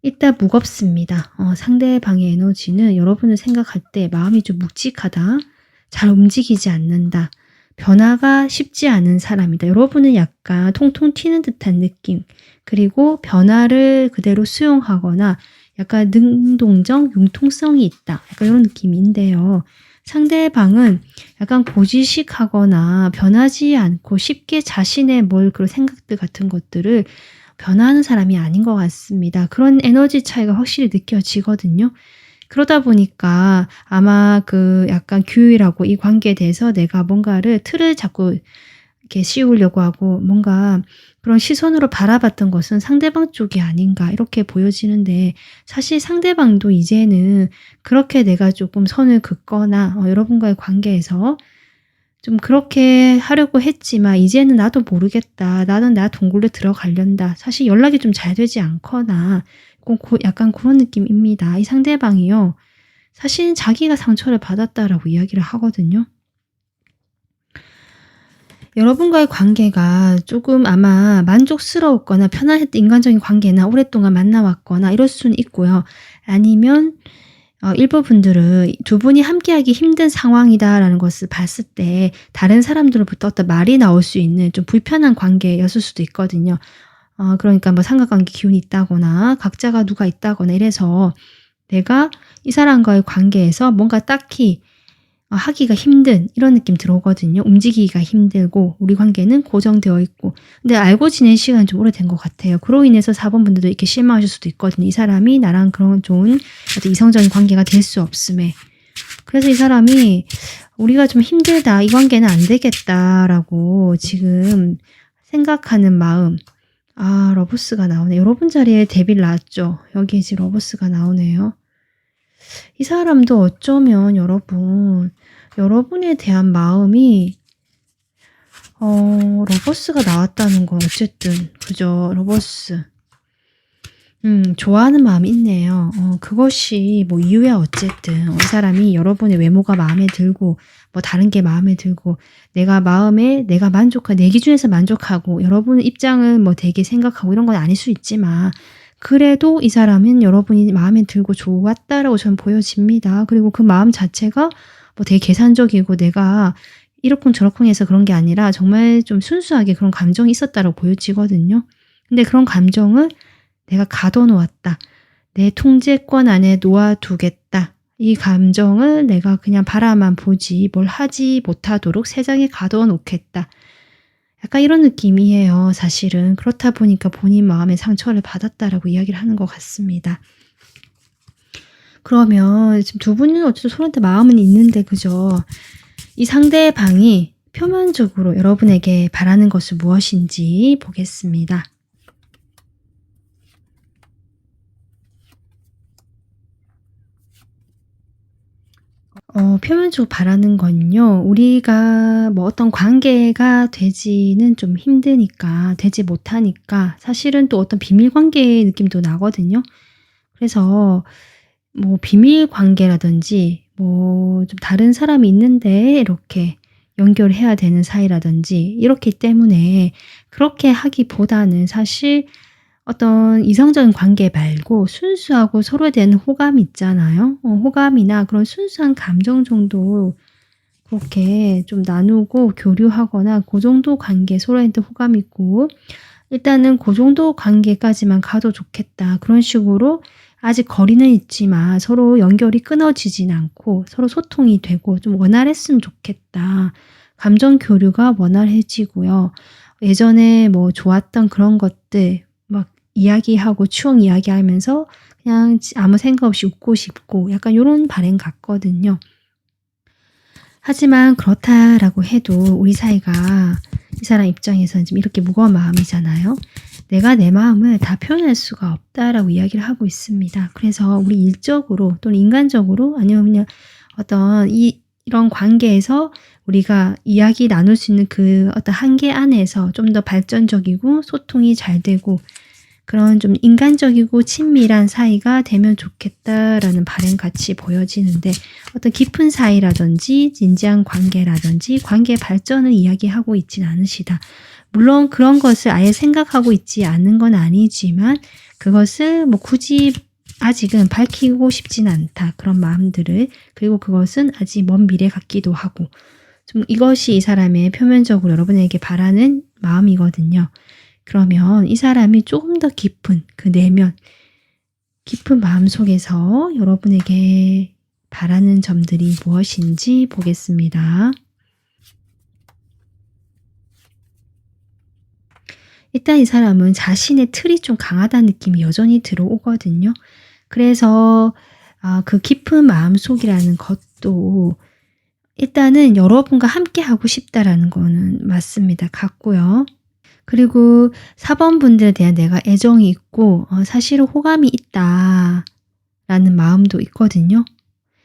일단 무겁습니다. 상대방의 에너지는 여러분을 생각할 때 마음이 좀 묵직하다. 잘 움직이지 않는다. 변화가 쉽지 않은 사람이다. 여러분은 약간 통통 튀는 듯한 느낌. 그리고 변화를 그대로 수용하거나 약간 능동적 융통성이 있다. 약간 이런 느낌인데요. 상대방은 약간 고지식하거나 변하지 않고 쉽게 자신의 그런 생각들 같은 것들을 변화하는 사람이 아닌 것 같습니다. 그런 에너지 차이가 확실히 느껴지거든요. 그러다 보니까 아마 약간 규율하고 이 관계에 대해서 내가 뭔가를 틀을 자꾸 이렇게 씌우려고 하고 뭔가 그런 시선으로 바라봤던 것은 상대방 쪽이 아닌가 이렇게 보여지는데 사실 상대방도 이제는 그렇게 내가 조금 선을 긋거나 여러분과의 관계에서 좀 그렇게 하려고 했지만 이제는 나도 모르겠다. 나는 나 동굴로 들어가련다. 사실 연락이 좀 잘 되지 않거나 약간 그런 느낌입니다. 이 상대방이요. 사실은 자기가 상처를 받았다라고 이야기를 하거든요. 여러분과의 관계가 조금 아마 만족스러웠거나 편안했던 인간적인 관계나 오랫동안 만나왔거나 이럴 수는 있고요. 아니면 일부 분들은 두 분이 함께하기 힘든 상황이다라는 것을 봤을 때 다른 사람들로부터 어떤 말이 나올 수 있는 좀 불편한 관계였을 수도 있거든요. 그러니까 뭐 삼각관계 기운이 있다거나 각자가 누가 있다거나 이래서 내가 이 사람과의 관계에서 뭔가 딱히 하기가 힘든 이런 느낌 들어오거든요. 움직이기가 힘들고 우리 관계는 고정되어 있고 근데 알고 지낸 시간이 좀 오래된 것 같아요. 그로 인해서 4번 분들도 이렇게 실망하실 수도 있거든요. 이 사람이 나랑 그런 좋은 어떤 이성적인 관계가 될 수 없음에. 그래서 이 사람이 우리가 좀 힘들다, 이 관계는 안 되겠다라고 지금 생각하는 마음. 러버스가 나오네. 여러분 자리에 데빌 나왔죠. 여기 이제 러버스가 나오네요. 이 사람도 어쩌면 여러분에 대한 마음이 러버스가 나왔다는 건 어쨌든 그죠. 러버스. 좋아하는 마음이 있네요. 그것이 뭐 이유야 어쨌든 이 사람이 여러분의 외모가 마음에 들고 뭐 다른 게 마음에 들고 내가 내 기준에서 만족하고 여러분 입장은 뭐 되게 생각하고 이런 건 아닐 수 있지만 그래도 이 사람은 여러분이 마음에 들고 좋았다라고 저는 보여집니다. 그리고 그 마음 자체가 뭐 되게 계산적이고 내가 이러쿵저러쿵 해서 그런 게 아니라 정말 좀 순수하게 그런 감정이 있었다라고 보여지거든요. 근데 그런 감정을 내가 가둬놓았다. 내 통제권 안에 놓아두겠다. 이 감정을 내가 그냥 바라만 보지 뭘 하지 못하도록 세상에 가둬놓겠다. 약간 이런 느낌이에요. 사실은. 그렇다 보니까 본인 마음에 상처를 받았다라고 이야기를 하는 것 같습니다. 그러면 지금 두 분은 어쨌든 서로한테 마음은 있는데 그죠? 이 상대방이 표면적으로 여러분에게 바라는 것은 무엇인지 보겠습니다. 표면적으로 바라는 건요. 우리가 뭐 어떤 관계가 되지는 좀 힘드니까 되지 못하니까 사실은 또 어떤 비밀 관계의 느낌도 나거든요. 그래서 뭐 비밀 관계라든지 뭐 좀 다른 사람이 있는데 이렇게 연결해야 되는 사이라든지 이렇기 때문에 그렇게 하기보다는 사실 어떤 이성적인 관계 말고 순수하고 서로에 대한 호감이 있잖아요. 호감이나 그런 순수한 감정 정도 그렇게 좀 나누고 교류하거나 그 정도 관계 서로한테 호감 있고 일단은 그 정도 관계까지만 가도 좋겠다. 그런 식으로 아직 거리는 있지만 서로 연결이 끊어지진 않고 서로 소통이 되고 좀 원활했으면 좋겠다. 감정 교류가 원활해지고요. 예전에 뭐 좋았던 그런 것들 막 이야기하고 추억 이야기하면서 그냥 아무 생각 없이 웃고 싶고 약간 요런 바람 같거든요. 하지만 그렇다라고 해도 우리 사이가 이 사람 입장에서는 좀 이렇게 무거운 마음이잖아요. 내가 내 마음을 다 표현할 수가 없다라고 이야기를 하고 있습니다. 그래서 우리 일적으로 또는 인간적으로 아니면 그냥 어떤 이런 관계에서 우리가 이야기 나눌 수 있는 그 어떤 한계 안에서 좀 더 발전적이고 소통이 잘 되고 그런 좀 인간적이고 친밀한 사이가 되면 좋겠다라는 바람 같이 보여지는데 어떤 깊은 사이라든지 진지한 관계라든지 관계 발전을 이야기하고 있진 않으시다. 물론 그런 것을 아예 생각하고 있지 않는 건 아니지만 그것을 뭐 굳이 아직은 밝히고 싶진 않다. 그런 마음들을. 그리고 그것은 아직 먼 미래 같기도 하고 좀 이것이 이 사람의 표면적으로 여러분에게 바라는 마음이거든요. 그러면 이 사람이 조금 더 깊은 그 내면, 깊은 마음속에서 여러분에게 바라는 점들이 무엇인지 보겠습니다. 일단 이 사람은 자신의 틀이 좀 강하다는 느낌이 여전히 들어오거든요. 그래서 그 깊은 마음속이라는 것도 일단은 여러분과 함께 하고 싶다라는 거는 맞습니다. 같고요. 그리고 4번 분들에 대한 내가 애정이 있고 사실은 호감이 있다라는 마음도 있거든요.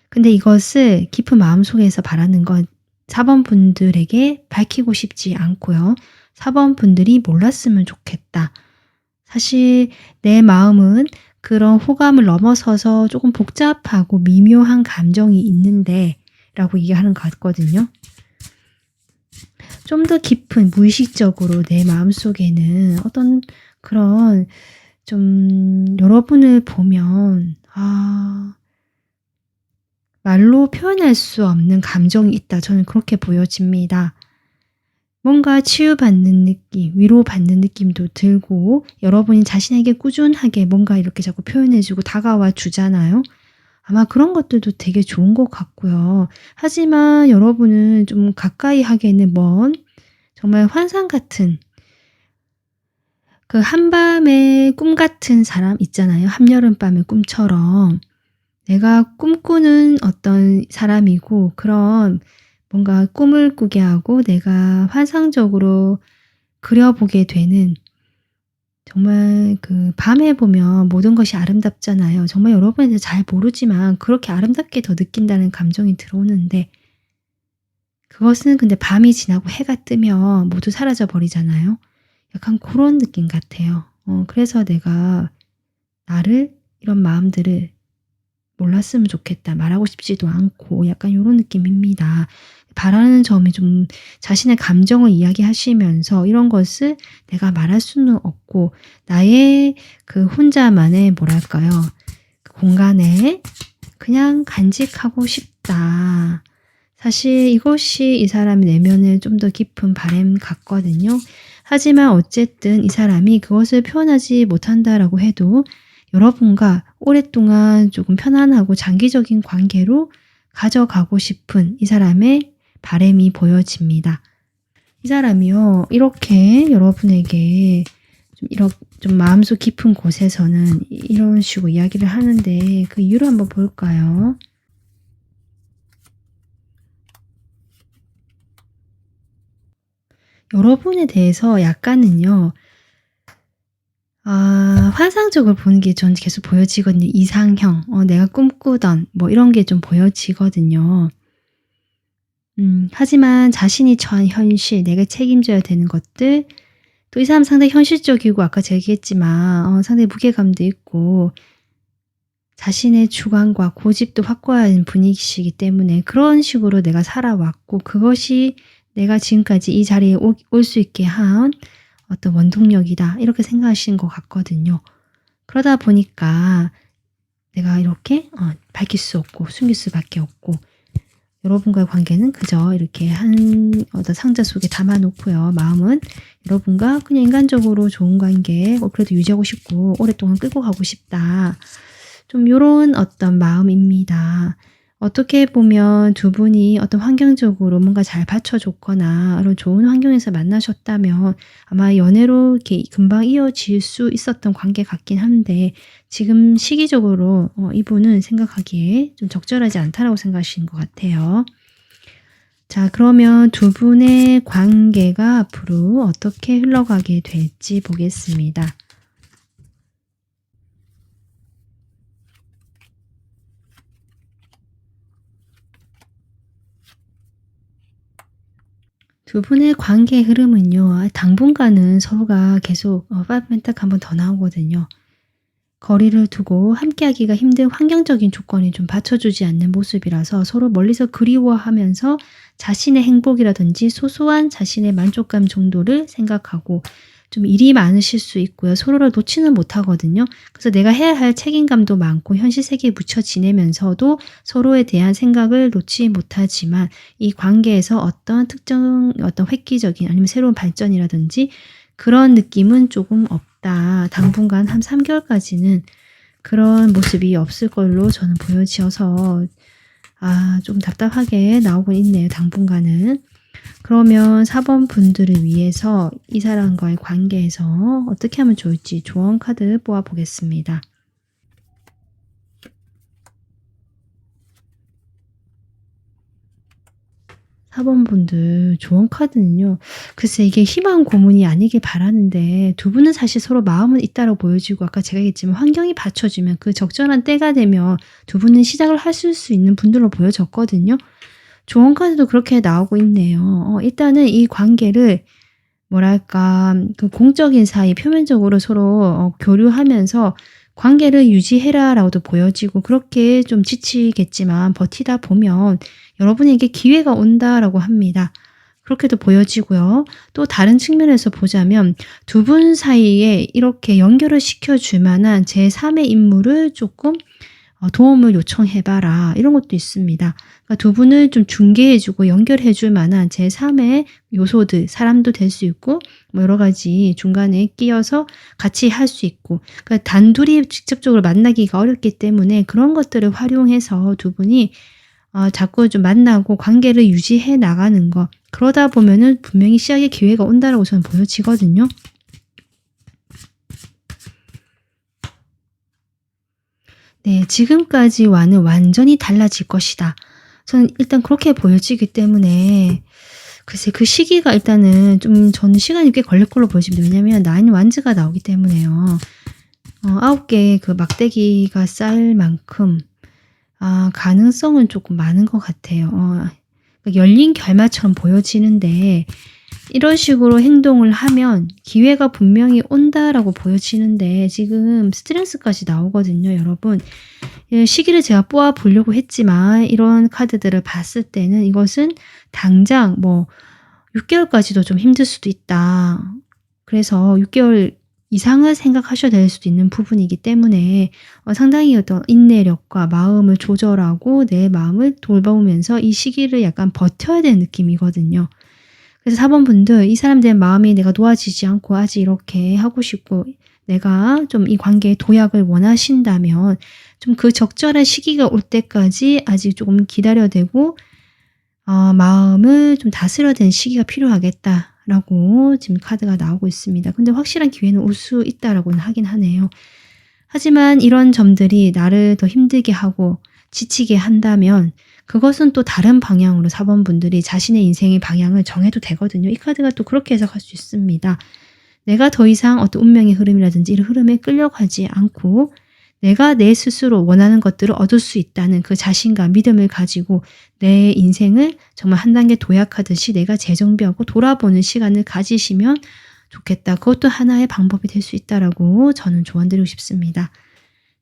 근데 이것을 깊은 마음속에서 바라는 건 4번 분들에게 밝히고 싶지 않고요. 4번 분들이 몰랐으면 좋겠다. 사실 내 마음은 그런 호감을 넘어서서 조금 복잡하고 미묘한 감정이 있는데 라고 얘기하는 것 같거든요. 좀 더 깊은 무의식적으로 내 마음속에는 어떤 그런 좀 여러분을 보면 말로 표현할 수 없는 감정이 있다. 저는 그렇게 보여집니다. 뭔가 치유받는 느낌, 위로받는 느낌도 들고 여러분이 자신에게 꾸준하게 뭔가 이렇게 자꾸 표현해 주고 다가와 주잖아요. 아마 그런 것들도 되게 좋은 것 같고요. 하지만 여러분은 좀 가까이 하기에는 먼 정말 환상 같은 그 한밤의 꿈 같은 사람 있잖아요. 한여름밤의 꿈처럼. 내가 꿈꾸는 어떤 사람이고 그런 뭔가 꿈을 꾸게 하고 내가 환상적으로 그려보게 되는 정말 그 밤에 보면 모든 것이 아름답잖아요. 정말 여러분에 대해서 잘 모르지만 그렇게 아름답게 더 느낀다는 감정이 들어오는데 그것은 근데 밤이 지나고 해가 뜨면 모두 사라져 버리잖아요. 약간 그런 느낌 같아요. 그래서 내가 나를 이런 마음들을 몰랐으면 좋겠다. 말하고 싶지도 않고 약간 이런 느낌입니다. 바라는 점이 좀 자신의 감정을 이야기하시면서 이런 것을 내가 말할 수는 없고 나의 그 혼자만의 뭐랄까요? 그 공간에 그냥 간직하고 싶다. 사실 이것이 이 사람의 내면의 좀 더 깊은 바람 같거든요. 하지만 어쨌든 이 사람이 그것을 표현하지 못한다라고 해도 여러분과 오랫동안 조금 편안하고 장기적인 관계로 가져가고 싶은 이 사람의 바람이 보여집니다. 이 사람이요, 이렇게 여러분에게 좀 마음속 깊은 곳에서는 이런 식으로 이야기를 하는데 그 이유를 한번 볼까요? 여러분에 대해서 약간은요, 환상적으로 보는 게 전 계속 보여지거든요. 이상형, 내가 꿈꾸던 뭐 이런 게 좀 보여지거든요. 하지만 자신이 처한 현실, 내가 책임져야 되는 것들, 또 이 사람 상당히 현실적이고 아까 제가 얘기했지만 상당히 무게감도 있고 자신의 주관과 고집도 확고한 분이시기 때문에 그런 식으로 내가 살아왔고 그것이 내가 지금까지 이 자리에 올 수 있게 한 어떤 원동력이다. 이렇게 생각하시는 것 같거든요. 그러다 보니까 내가 이렇게 밝힐 수 없고 숨길 수밖에 없고 여러분과의 관계는 그저 이렇게 한 어떤 상자 속에 담아 놓고요. 마음은 여러분과 그냥 인간적으로 좋은 관계 그래도 유지하고 싶고 오랫동안 끌고 가고 싶다. 좀 요런 어떤 마음입니다. 어떻게 보면 두 분이 어떤 환경적으로 뭔가 잘 받쳐줬거나 이런 좋은 환경에서 만나셨다면 아마 연애로 이렇게 금방 이어질 수 있었던 관계 같긴 한데 지금 시기적으로 이분은 생각하기에 좀 적절하지 않다라고 생각하시는 것 같아요. 자, 그러면 두 분의 관계가 앞으로 어떻게 흘러가게 될지 보겠습니다. 두 분의 관계의 흐름은요. 당분간은 서로가 계속 파멘딱 한번 더 나오거든요. 거리를 두고 함께하기가 힘든 환경적인 조건이 좀 받쳐주지 않는 모습이라서 서로 멀리서 그리워하면서 자신의 행복이라든지 소소한 자신의 만족감 정도를 생각하고 좀 일이 많으실 수 있고요. 서로를 놓지는 못하거든요. 그래서 내가 해야 할 책임감도 많고 현실 세계에 묻혀 지내면서도 서로에 대한 생각을 놓지 못하지만 이 관계에서 어떤 특정 어떤 획기적인 아니면 새로운 발전이라든지 그런 느낌은 조금 없다. 당분간 한 3개월까지는 그런 모습이 없을 걸로 저는 보여져서 좀 답답하게 나오고 있네요. 당분간은. 그러면 4번 분들을 위해서 이 사람과의 관계에서 어떻게 하면 좋을지 조언 카드 뽑아 보겠습니다. 4번 분들 조언 카드는요. 글쎄 이게 희망 고문이 아니길 바라는데 두 분은 사실 서로 마음은 있다고 보여지고 아까 제가 얘기했지만 환경이 받쳐주면 그 적절한 때가 되면 두 분은 시작을 하실 수 있는 분들로 보여졌거든요. 조언 카드도 그렇게 나오고 있네요. 일단은 이 관계를 뭐랄까 그 공적인 사이 표면적으로 서로 교류하면서 "관계를 유지해라."라고도 보여지고 그렇게 좀 지치겠지만 버티다 보면 여러분에게 기회가 온다라고 합니다. 그렇게도 보여지고요. 또 다른 측면에서 보자면 두 분 사이에 이렇게 연결을 시켜줄 만한 제3의 인물을 조금 도움을 요청해 봐라. 이런 것도 있습니다. 그러니까 두 분을 좀 중개해 주고 연결해 줄 만한 제3의 요소들, 사람도 될 수 있고 뭐 여러 가지 중간에 끼어서 같이 할 수 있고, 그러니까 단둘이 직접적으로 만나기가 어렵기 때문에 그런 것들을 활용해서 두 분이 자꾸 좀 만나고 관계를 유지해 나가는 거. 그러다 보면은 분명히 시작의 기회가 온다라고 저는 보여지거든요. 네, 지금까지와는 완전히 달라질 것이다. 저는 일단 그렇게 보여지기 때문에 글쎄 그 시기가 일단은 좀 저는 시간이 꽤 걸릴 걸로 보여집니다. 왜냐면 나인 완즈가 나오기 때문에요. 9개의 그 막대기가 쌓일 만큼 가능성은 조금 많은 것 같아요. 그러니까 열린 결말처럼 보여지는데 이런 식으로 행동을 하면 기회가 분명히 온다라고 보여지는데 지금 스트렝스까지 나오거든요, 여러분. 이 시기를 제가 뽑아 보려고 했지만 이런 카드들을 봤을 때는 이것은 당장 뭐 6개월까지도 좀 힘들 수도 있다. 그래서 6개월 이상을 생각하셔야 될 수도 있는 부분이기 때문에 상당히 어떤 인내력과 마음을 조절하고 내 마음을 돌보면서 이 시기를 약간 버텨야 되는 느낌이거든요. 그래서 4번 분들, 이 사람들의 마음이 내가 놓아지지 않고 아직 이렇게 하고 싶고 내가 좀 이 관계의 도약을 원하신다면 좀 그 적절한 시기가 올 때까지 아직 조금 기다려야 되고 마음을 좀 다스려야 되는 시기가 필요하겠다라고 지금 카드가 나오고 있습니다. 근데 확실한 기회는 올 수 있다라고는 하긴 하네요. 하지만 이런 점들이 나를 더 힘들게 하고 지치게 한다면 그것은 또 다른 방향으로 4번 분들이 자신의 인생의 방향을 정해도 되거든요. 이 카드가 또 그렇게 해석할 수 있습니다. 내가 더 이상 어떤 운명의 흐름이라든지 이런 흐름에 끌려가지 않고 내가 내 스스로 원하는 것들을 얻을 수 있다는 그 자신감, 믿음을 가지고 내 인생을 정말 한 단계 도약하듯이 내가 재정비하고 돌아보는 시간을 가지시면 좋겠다. 그것도 하나의 방법이 될 수 있다라고 저는 조언드리고 싶습니다.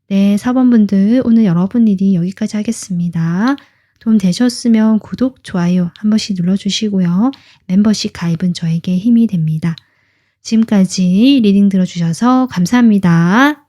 네, 4번 분들 오늘 여러분 리딩 여기까지 하겠습니다. 도움 되셨으면 구독, 좋아요 한 번씩 눌러주시고요. 멤버십 가입은 저에게 힘이 됩니다. 지금까지 리딩 들어주셔서 감사합니다.